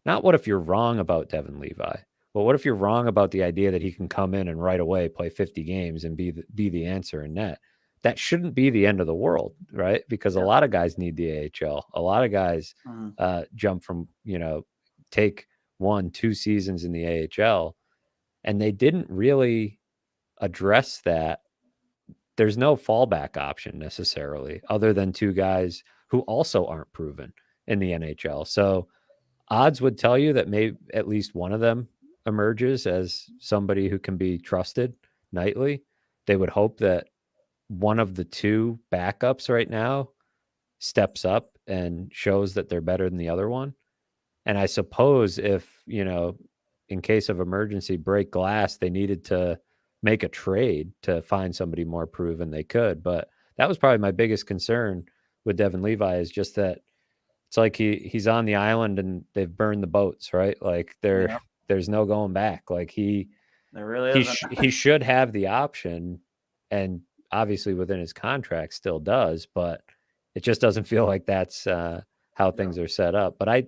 wrong about Devon Levi, but what if you're wrong about the idea that he can come in and right away play 50 games and be the answer in net? That shouldn't be the end of the world, right? Because a lot of guys need the AHL. A lot of guys jump from, take 1-2 seasons in the AHL, and they didn't really address that. There's no fallback option necessarily, other than 2 guys who also aren't proven in the NHL. So odds would tell you that maybe at least one of them emerges as somebody who can be trusted nightly. They would hope that one of the 2 backups right now steps up and shows that they're better than the other one. And I suppose if, in case of emergency break glass, they needed to make a trade to find somebody more proven, they could. But that was probably my biggest concern with Devon Levi, is just that it's like he's on the island and they've burned the boats, right? Like there's no going back. Like he should have the option, and obviously within his contract still does, but it just doesn't feel like that's how things are set up. But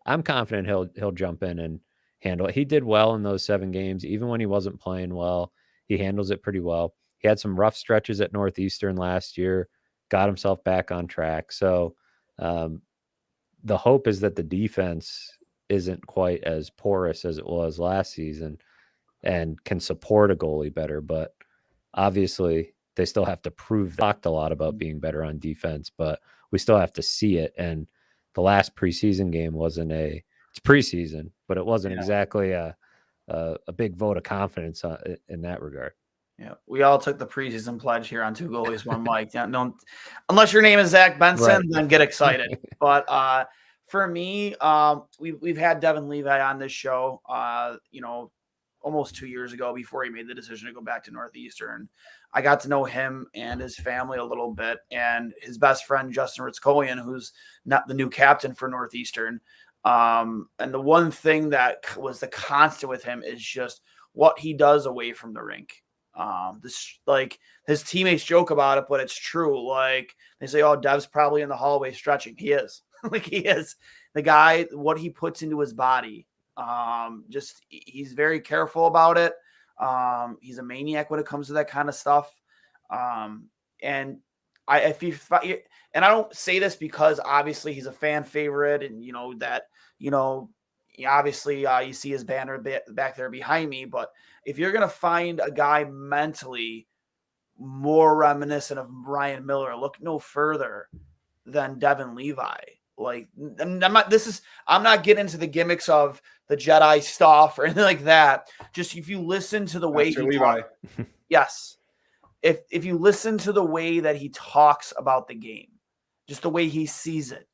I'm confident he'll jump in and handle it. He did well in those 7 games, even when he wasn't playing well. He handles it pretty well. He had some rough stretches at Northeastern last year, got himself back on track. So the hope is that the defense isn't quite as porous as it was last season and can support a goalie better. But obviously they still have to prove. They talked a lot about being better on defense, but we still have to see it. And the last preseason game it's preseason, but it wasn't exactly a big vote of confidence in that regard. Yeah, we all took the preseason pledge here on 2 goalies, 1 mic. Don't, unless your name is Zach Benson, then get excited. But for me, we've had Devon Levi on this show, almost 2 years ago, before he made the decision to go back to Northeastern. I got to know him and his family a little bit, and his best friend, Justin Ritskoyan, who's not the new captain for Northeastern. And the one thing that was the constant with him is just what he does away from the rink. Like his teammates joke about it, but it's true. Like they say, "Oh, Dev's probably in the hallway stretching." He is. Like he is. The guy, what he puts into his body. He's very careful about it. He's a maniac when it comes to that kind of stuff. And I don't say this because obviously he's a fan favorite, and obviously you see his banner back there behind me. But if you're gonna find a guy mentally more reminiscent of Ryan Miller, look no further than Devon Levi. Like I'm not getting into the gimmicks of the Jedi stuff or anything like that. Just if you listen to the way he talks, yes. If you listen to the way that he talks about the game, just the way he sees it,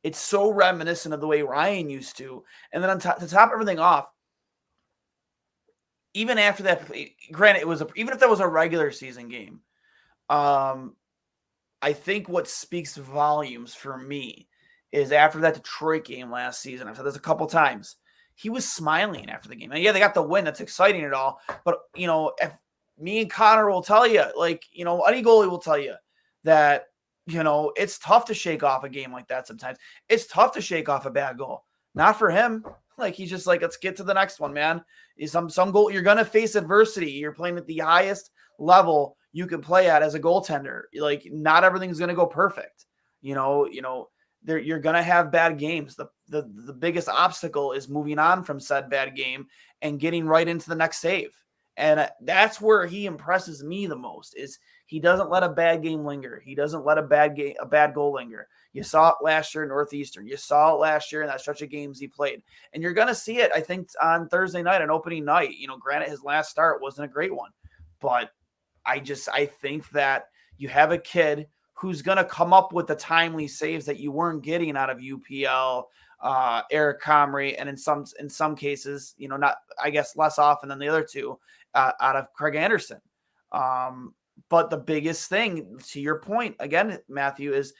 it's so reminiscent of the way Ryan used to. And then to top everything off, even after that, granted, even if that was a regular season game, I think what speaks volumes for me is after that Detroit game last season. I've said this a couple times. He was smiling after the game. And yeah, they got the win. That's exciting and all. But, if me and Connor will tell you, any goalie will tell you that, it's tough to shake off a game like that sometimes. It's tough to shake off a bad goal. Not for him. Like, he's just like, let's get to the next one, man. Some goal, you're going to face adversity. You're playing at the highest level you can play at as a goaltender. Like, not everything's going to go perfect. you're going to have bad games. The biggest obstacle is moving on from said bad game and getting right into the next save. And that's where he impresses me the most, is he doesn't let a bad game linger. He doesn't let a bad goal linger. You saw it last year in Northeastern. You saw it last year in that stretch of games he played. And you're going to see it, I think, on Thursday night, on opening night. Granted, his last start wasn't a great one. But I think that you have a kid who's going to come up with the timely saves that you weren't getting out of UPL, Eric Comrie, and in some cases, not, I guess, less often than the other two, out of Craig Anderson. But the biggest thing, to your point, again, Matthew, is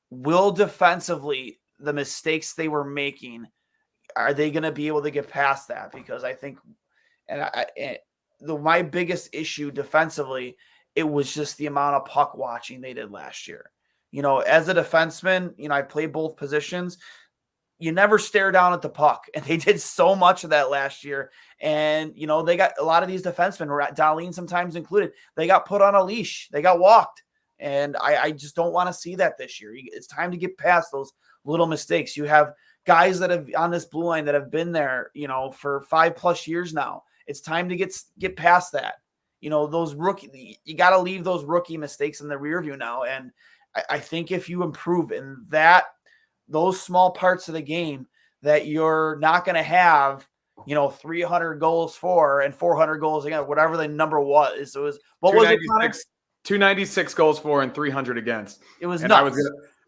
will defensively the mistakes they were making, are they going to be able to get past that? Because I think, my biggest issue defensively, it was just the amount of puck watching they did last year. As a defenseman, I played both positions. You never stare down at the puck, and they did so much of that last year. And, they got a lot of these defensemen, Dahlin sometimes included, they got put on a leash. They got walked. And I just don't want to see that this year. It's time to get past those little mistakes. You have guys that have on this blue line that have been there, for 5+ years now. It's time to get past that. Those rookie, you got to leave those rookie mistakes in the rear view now. And I think if you improve in those small parts of the game, that you're not going to have, 300 goals for and 400 goals against, whatever the number was. It was, what was it, Connor? 296 goals for and 300 against. It was and nuts.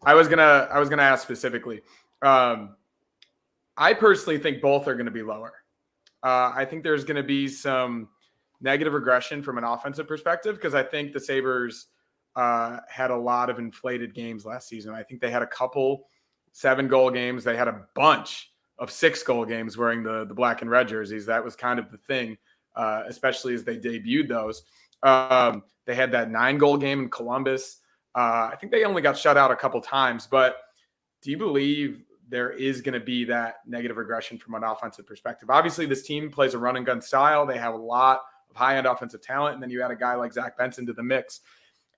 I was gonna ask specifically. I personally think both are going to be lower. I think there's going to be some negative regression from an offensive perspective, because I think the Sabres had a lot of inflated games last season. I think they had a couple 7-goal games. They had a bunch of 6-goal games wearing the black and red jerseys. That was kind of the thing, especially as they debuted those. They had that 9-goal game in Columbus. I think they only got shut out a couple times, but do you believe there is going to be that negative regression from an offensive perspective? Obviously, this team plays a run and gun style. They have a lot of high-end offensive talent, and then you add a guy like Zach Benson to the mix.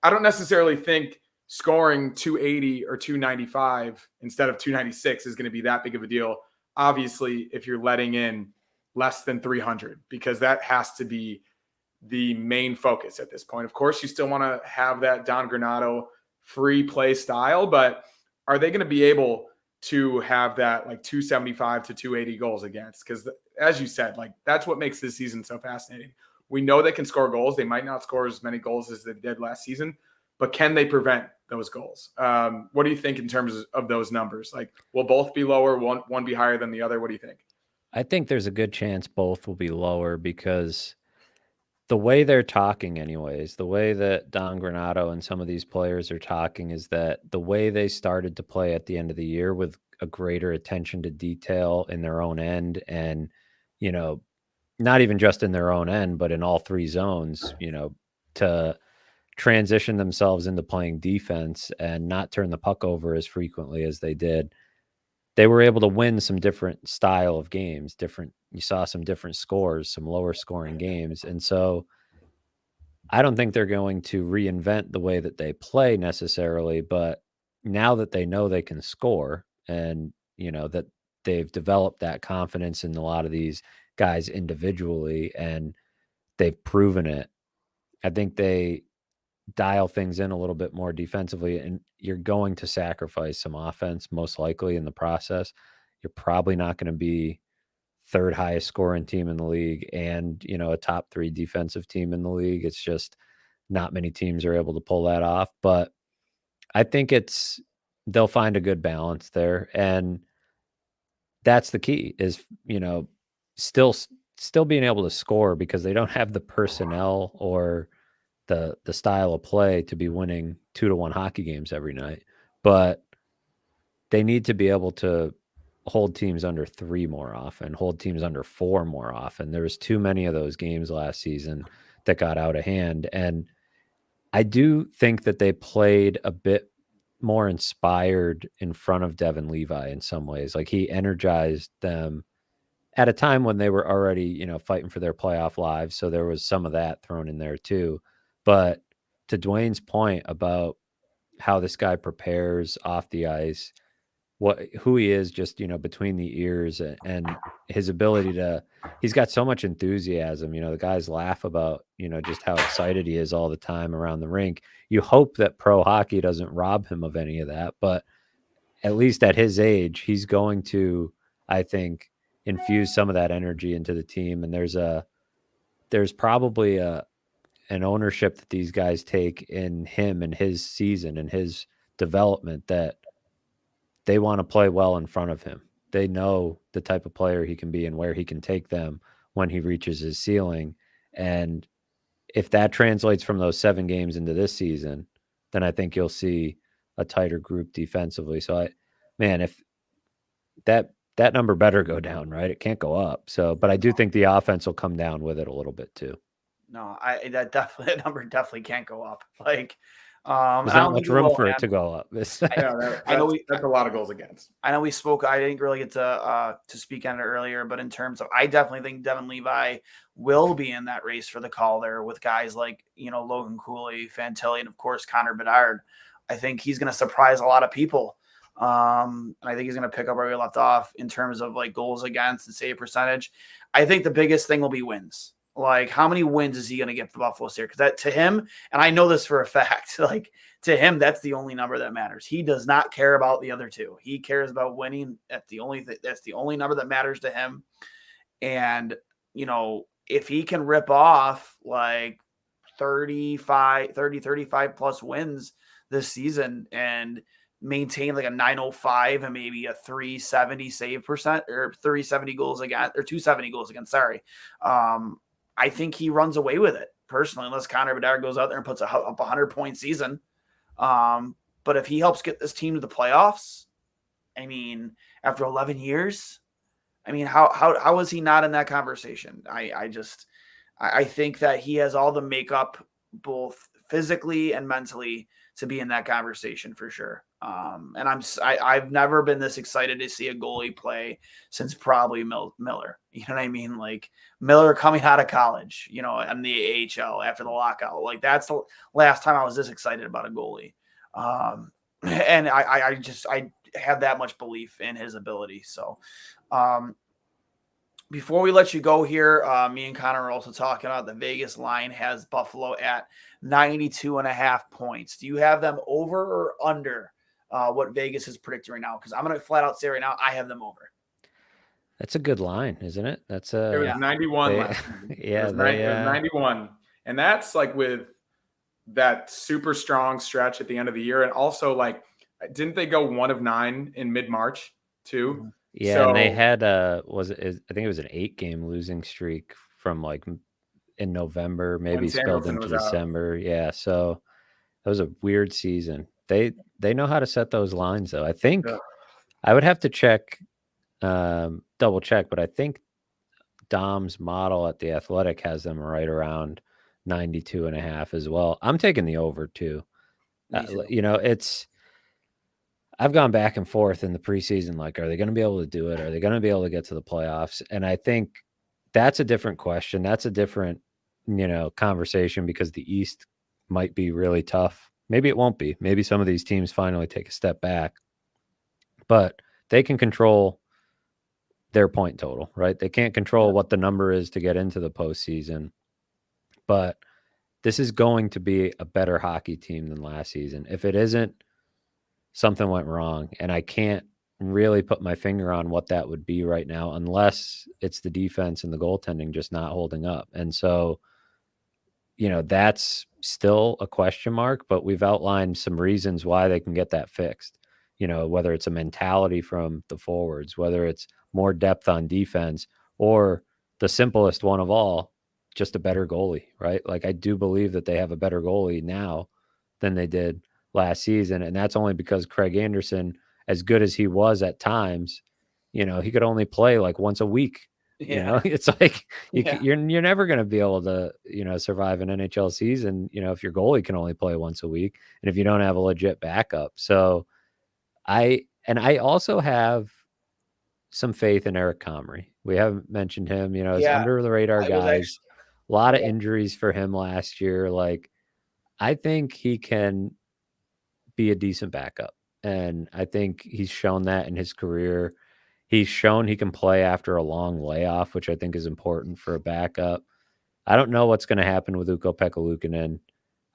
I don't necessarily think scoring 280 or 295 instead of 296 is going to be that big of a deal. Obviously, if you're letting in less than 300, because that has to be the main focus at this point. Of course, you still want to have that Don Granato free play style, but are they going to be able to have that like 275 to 280 goals against? Because as you said, like, that's what makes this season so fascinating. We know they can score goals. They might not score as many goals as they did last season, but can they prevent those goals? What do you think in terms of those numbers? Like, will both be lower, one be higher than the other? What do you think? I think there's a good chance both will be lower, because the way they're talking anyways, the way that Don Granato and some of these players are talking, is that the way they started to play at the end of the year with a greater attention to detail in their own end, and, not even just in their own end, but in all 3 zones, to transition themselves into playing defense and not turn the puck over as frequently as they did. They were able to win some different style of games, you saw some different scores, some lower scoring games. And so I don't think they're going to reinvent the way that they play necessarily, but now that they know they can score, and, that they've developed that confidence in a lot of these guys individually, and they've proven it, I think they dial things in a little bit more defensively, and you're going to sacrifice some offense most likely in the process. You're probably not going to be third highest scoring team in the league and, a top 3 defensive team in the league. It's just not many teams are able to pull that off, but I think they'll find a good balance there. And that's the key, is, still being able to score, because they don't have the personnel or the style of play to be winning 2-1 hockey games every night, but they need to be able to hold teams under 3 more often, hold teams under 4 more often. There was too many of those games last season that got out of hand. And I do think that they played a bit more inspired in front of Devon Levi in some ways. Like, he energized them at a time when they were already, fighting for their playoff lives. So there was some of that thrown in there too. But to Duane's point about how this guy prepares off the ice, who he is just, between the ears, and his ability he's got so much enthusiasm. The guys laugh about, just how excited he is all the time around the rink. You hope that pro hockey doesn't rob him of any of that, but at least at his age, he's going to, I think, infuse some of that energy into the team. And there's probably an ownership that these guys take in him and his season and his development, that they want to play well in front of him. They know the type of player he can be and where he can take them when he reaches his ceiling. And if that translates from those 7 games into this season, then I think you'll see a tighter group defensively. So if that number better go down, right? It can't go up. So, but I do think the offense will come down with it a little bit too. No, that number definitely can't go up. Like, there's not much room for it to go up. I know that's a lot of goals against. I know we spoke. I didn't really get to speak on it earlier, but in terms of, I definitely think Devon Levi will be in that race for the Calder with guys like, Logan Cooley, Fantilli, and of course Connor Bedard. I think he's going to surprise a lot of people. And I think he's going to pick up where we left off in terms of like goals against and save percentage. I think the biggest thing will be wins. Like, how many wins is he going to get for Buffalo here? Because that, to him, and I know this for a fact, like, to him, that's the only number that matters. He does not care about the other two. He cares about winning. That's the only number that matters to him. And, if he can rip off like 30, 35 plus wins this season and maintain like a 905 and maybe a 370 save percent, or 370 goals against, or 270 goals against, sorry. I think he runs away with it personally, unless Connor Bedard goes out there and puts up a 100-point season. But if he helps get this team to the playoffs, I mean, after 11 years, I mean, how is he not in that conversation? I think that he has all the makeup, both physically and mentally, to be in that conversation for sure. And I've never been this excited to see a goalie play since probably Miller. You know what I mean? Like Miller coming out of college, in the AHL after the lockout. Like, that's the last time I was this excited about a goalie. And I have that much belief in his ability. So, before we let you go here, me and Connor are also talking about the Vegas line has Buffalo at 92.5 points. Do you have them over or under what Vegas is predicting right now? Because I'm going to flat out say right now, I have them over. That's a good line, isn't it? It was 91 last night. It was 91. And that's like with that super strong stretch at the end of the year. And also, like, didn't they go 1 of 9 in mid-March too? Yeah, so, and they had I think it was an 8-game losing streak from like in November, maybe spilled into December. Out. Yeah, so that was a weird season. They know how to set those lines though. I think I would have to check, double check, but I think Dom's model at the Athletic has them right around 92.5 as well. I'm taking the over too. I've gone back and forth in the preseason. Like, are they going to be able to do it? Are they going to be able to get to the playoffs? And I think that's a different question. That's a different, conversation, because the East might be really tough. Maybe it won't be. Maybe some of these teams finally take a step back, but they can control their point total, right? They can't control what the number is to get into the postseason, but this is going to be a better hockey team than last season. If it isn't, something went wrong, and I can't really put my finger on what that would be right now, unless it's the defense and the goaltending just not holding up. And so, that's still a question mark, but we've outlined some reasons why they can get that fixed. Whether it's a mentality from the forwards, whether it's more depth on defense, or the simplest one of all, just a better goalie, right? Like, I do believe that they have a better goalie now than they did last season. And that's only because Craig Anderson, as good as he was at times, he could only play like once a week. It's like you're never going to be able to, survive an NHL season, if your goalie can only play once a week and if you don't have a legit backup. So I also have some faith in Eric Comrie. We haven't mentioned him, as under the radar guys, a lot of injuries for him last year. Like, I think he can be a decent backup. And I think he's shown that in his career. He's shown he can play after a long layoff, which I think is important for a backup. I don't know what's going to happen with Ukko-Pekka Luukkonen.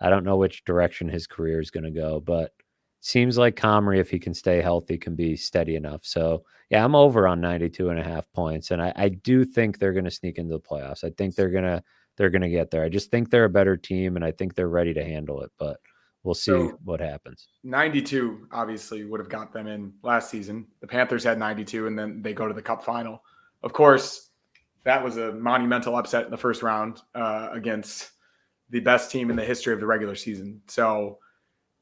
I don't know which direction his career is going to go, but seems like Comrie, if he can stay healthy, can be steady enough. So, yeah, I'm over on 92.5 points, and I do think they're going to sneak into the playoffs. I think they're gonna get there. I just think they're a better team, and I think they're ready to handle it, but we'll see what happens. 92 obviously would have got them in last season. The Panthers had 92, and then they go to the Cup final. Of course, that was a monumental upset in the first round against the best team in the history of the regular season. So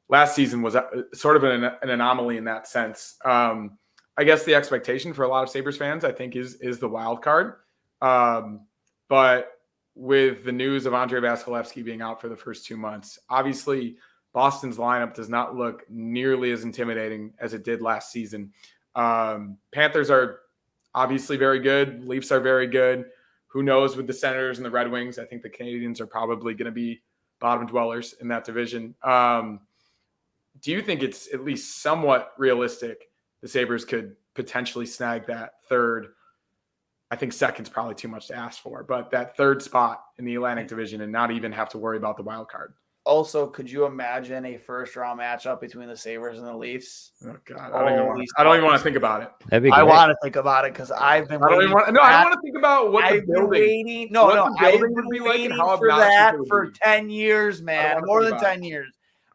last season was sort of an anomaly in that sense. I guess the expectation for a lot of Sabres fans, I think, is the wild card. But with the news of Andrei Vasilevsky being out for the first 2 months, obviously Boston's lineup does not look nearly as intimidating as it did last season. Panthers are obviously very good. Leafs are very good. Who knows with the Senators and the Red Wings? I think the Canadiens are probably going to be bottom dwellers in that division. Do you think it's at least somewhat realistic the Sabres could potentially snag that third? I think second's probably too much to ask for, but that third spot in the Atlantic Division and not even have to worry about the wild card. Also, could you imagine a first-round matchup between the Sabres and the Leafs? Oh God, I don't even want to think about it. That'd be I great. want to think about it because I've been. I don't want to think about what I've the building. Waiting, no, what no, the building I've would be been like and waiting how for obnoxious that it would for be. 10 years, man. wanna More think than about 10 years.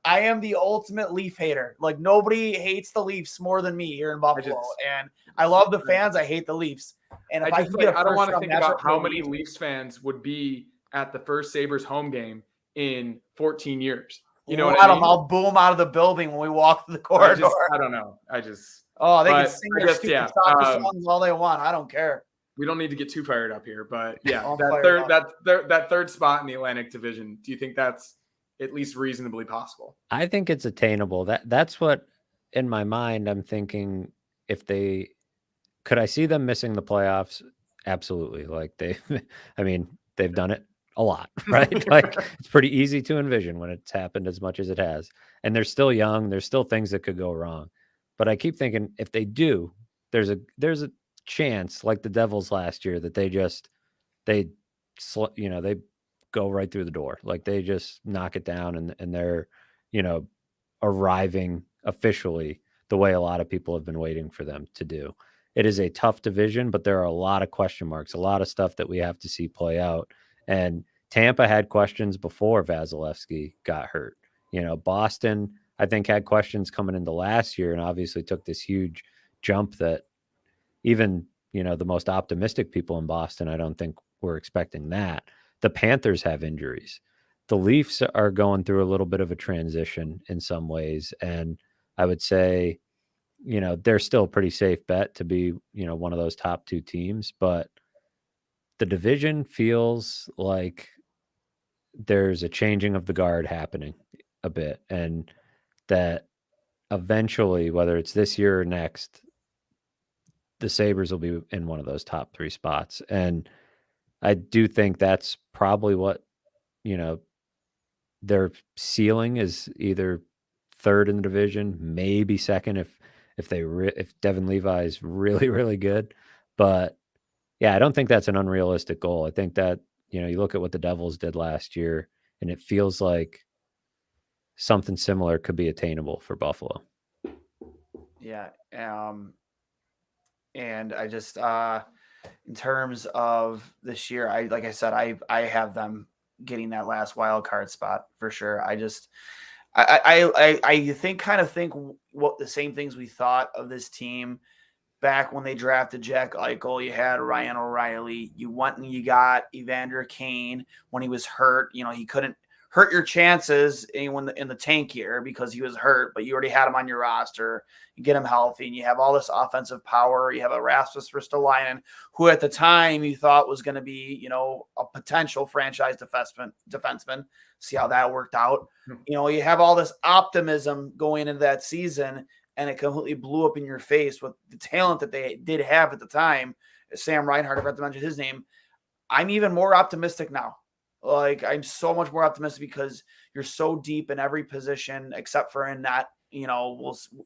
I am the ultimate Leaf hater. Like, nobody hates the Leafs more than me here in Buffalo. And I love the fans. I hate the Leafs. And if I don't want to think about how many Leafs, Leafs fans would be at the first Sabres home game in 14 years. You know what I mean? I'll boom out of the building when we walk through the corridor. I don't know. They can sing their stupid soccer songs all they want. I don't care. We don't need to get too fired up here, but yeah, I'm that third spot in the Atlantic Division. Do you think that's at least reasonably possible? I think it's attainable. That's what in my mind I'm thinking. If they could, I see them missing the playoffs. Absolutely. Like they've done it a lot, right? Like it's pretty easy to envision when it's happened as much as it has. And they're still young. There's still things that could go wrong. But I keep thinking if they do, there's a chance, like the Devils last year, that they go right through the door. Like they just knock it down and they're, arriving officially the way a lot of people have been waiting for them to do. It is a tough division, but there are a lot of question marks, a lot of stuff that we have to see play out. And Tampa had questions before Vasilevsky got hurt. Boston, I think, had questions coming into last year and obviously took this huge jump that even, the most optimistic people in Boston, I don't think were expecting that. The Panthers have injuries. The Leafs are going through a little bit of a transition in some ways. And I would say, they're still a pretty safe bet to be, one of those top two teams, but the division feels like there's a changing of the guard happening a bit, and that eventually, whether it's this year or next, the Sabres will be in one of those top three spots. And I do think that's probably what, their ceiling is, either third in the division, maybe second if Devon Levi is really, really good. But yeah, I don't think that's an unrealistic goal. I think that, you look at what the Devils did last year, and it feels like something similar could be attainable for Buffalo. Yeah. And I just, in terms of this year, I have them getting that last wild card spot for sure. I think what the same things we thought of this team back when they drafted Jack Eichel. You had Ryan O'Reilly. You went and you got Evander Kane when he was hurt. He couldn't hurt your chances in the tank year because he was hurt, but you already had him on your roster. You get him healthy, and you have all this offensive power. You have a Rasmus Ristolainen, who at the time you thought was going to be, a potential franchise defenseman. See how that worked out. You have all this optimism going into that season, and it completely blew up in your face with the talent that they did have at the time. Sam Reinhart, I forgot to mention his name. I'm even more optimistic now. Like, I'm so much more optimistic because you're so deep in every position except for in that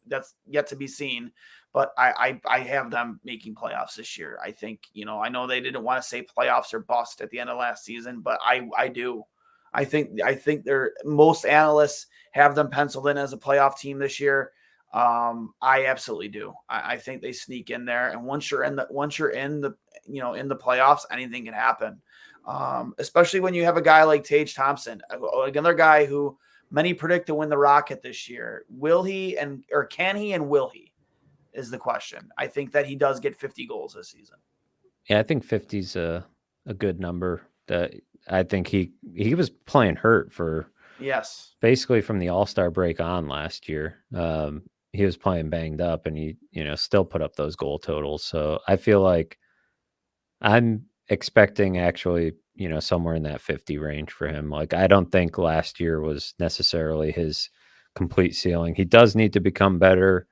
that's yet to be seen. But I have them making playoffs this year. I think, I know they didn't want to say playoffs or bust at the end of last season, but I do. I think most analysts have them penciled in as a playoff team this year. I absolutely do. I think they sneak in there, and once you're in the playoffs, anything can happen. Especially when you have a guy like Tage Thompson, another guy who many predict to win the Rocket this year. Will he or can he and will he is the question. I think that he does get 50 goals this season. Yeah, I think 50's a good number. I think he was playing hurt for basically from the All-Star break on last year. He was playing banged up, and he still put up those goal totals. So I feel like I'm expecting actually somewhere in that 50 range for him. Like, I don't think last year was necessarily his complete ceiling. He does need to become better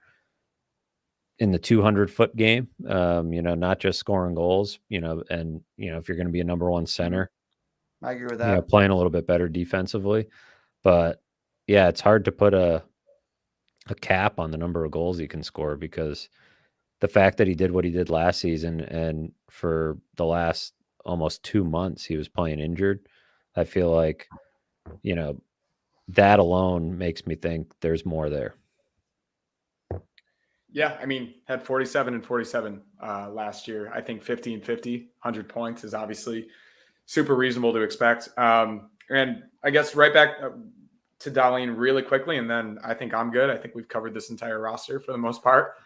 in the 200-foot game, not just scoring goals, and if you're going to be a number one center, I agree with that. Playing a little bit better defensively. But yeah, it's hard to put a cap on the number of goals he can score, because the fact that he did what he did last season, and for the last almost 2 months he was playing injured, I feel like that alone makes me think there's more there. Yeah, I mean, had 47 and 47 last year. I think 50 and 50, 100 points is obviously super reasonable to expect. And I guess right back to Dahlin really quickly, and then I think I'm good. I think we've covered this entire roster for the most part.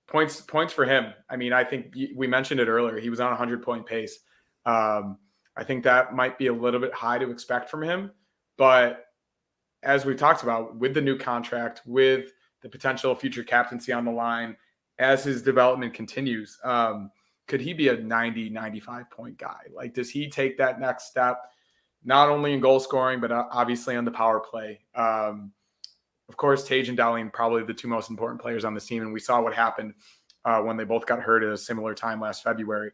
Points for him. I mean, I think we mentioned it earlier. He was on a 100-point pace. I think that might be a little bit high to expect from him. But as we talked about, with the new contract, with the potential future captaincy on the line, as his development continues, could he be a 90, 95-point guy? Like, does he take that next step, not only in goal scoring, but obviously on the power play? Of course, Tage and Dahlin, probably the two most important players on this team, and we saw what happened when they both got hurt at a similar time last February.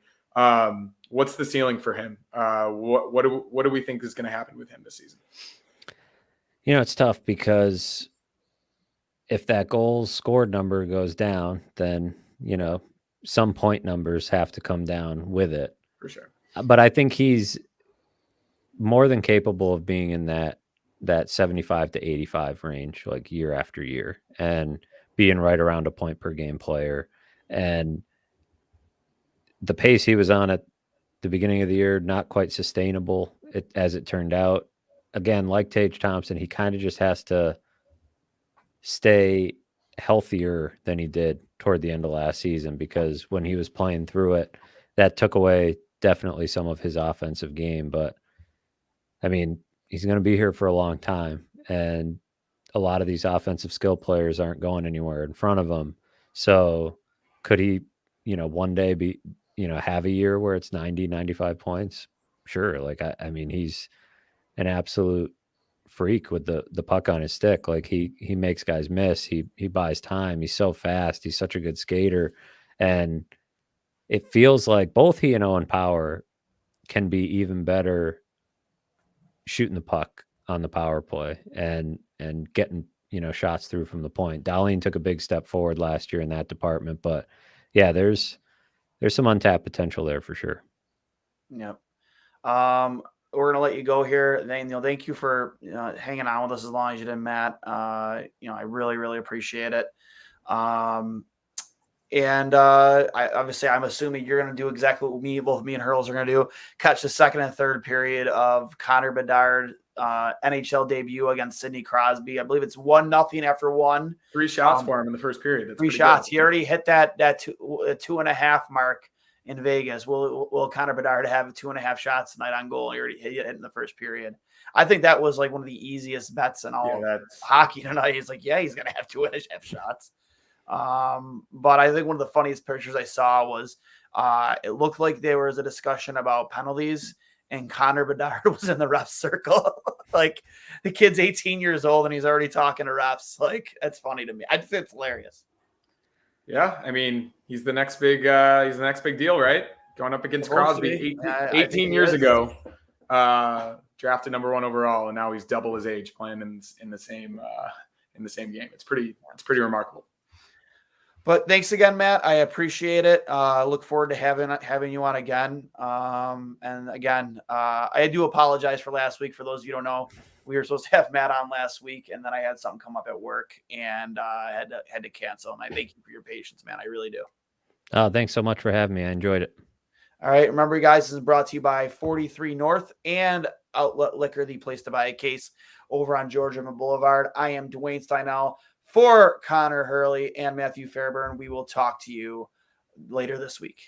What's the ceiling for him? What do we think is going to happen with him this season? It's tough, because if that goals scored number goes down, then, some point numbers have to come down with it. For sure. But I think he's more than capable of being in that 75 to 85 range, like year after year, and being right around a point per game player. And the pace he was on at the beginning of the year, not quite sustainable as it turned out. Again, like Tage Thompson, he kind of just has to stay healthier than he did toward the end of last season, because when he was playing through it, that took away definitely some of his offensive game. But I mean, he's going to be here for a long time, and a lot of these offensive skill players aren't going anywhere in front of him. So could he, one day be, have a year where it's 90, 95 points? Sure. Like, I mean, he's an absolute freak with the puck on his stick. Like, he makes guys miss. He buys time. He's so fast. He's such a good skater. And it feels like both he and Owen Power can be even better shooting the puck on the power play and getting, shots through from the point. Dahlin took a big step forward last year in that department, but yeah, there's some untapped potential there for sure. Yep. We're going to let you go here. Thank you for hanging on with us as long as you did, Matt. I really, really appreciate it. I'm assuming you're going to do exactly what both me and Hurls are going to do. Catch the second and third period of Connor Bedard NHL debut against Sidney Crosby. I believe it's 1-0 after one. 3 shots for him in the first period. That's 3 shots. Good. He already hit that 2.5 mark in Vegas. Will Connor Bedard have 2.5 shots tonight on goal? He already hit it in the first period. I think that was like one of the easiest bets in all hockey tonight. He's like, he's going to have 2.5 shots. But I think one of the funniest pictures I saw was it looked like there was a discussion about penalties, and Connor Bedard was in the ref circle. Like, the kid's 18 years old and he's already talking to refs. Like, that's funny to me. I think it's hilarious. Yeah, I mean, he's the next big deal, right? Going up against Crosby 18 years ago, drafted number 1 overall, and now he's double his age, playing in the same in the same game. It's pretty remarkable. But thanks again, Matt. I appreciate it. Look forward to having you on again. And again, I do apologize for last week. For those of you who don't know, we were supposed to have Matt on last week, and then I had something come up at work and had to cancel. And I thank you for your patience, man. I really do. Oh, thanks so much for having me. I enjoyed it. All right. Remember, guys, this is brought to you by 43 North and Outlet Liquor, the place to buy a case over on Georgia Boulevard. I am Duane Steinell. For Connor Hurley and Matthew Fairburn, we will talk to you later this week.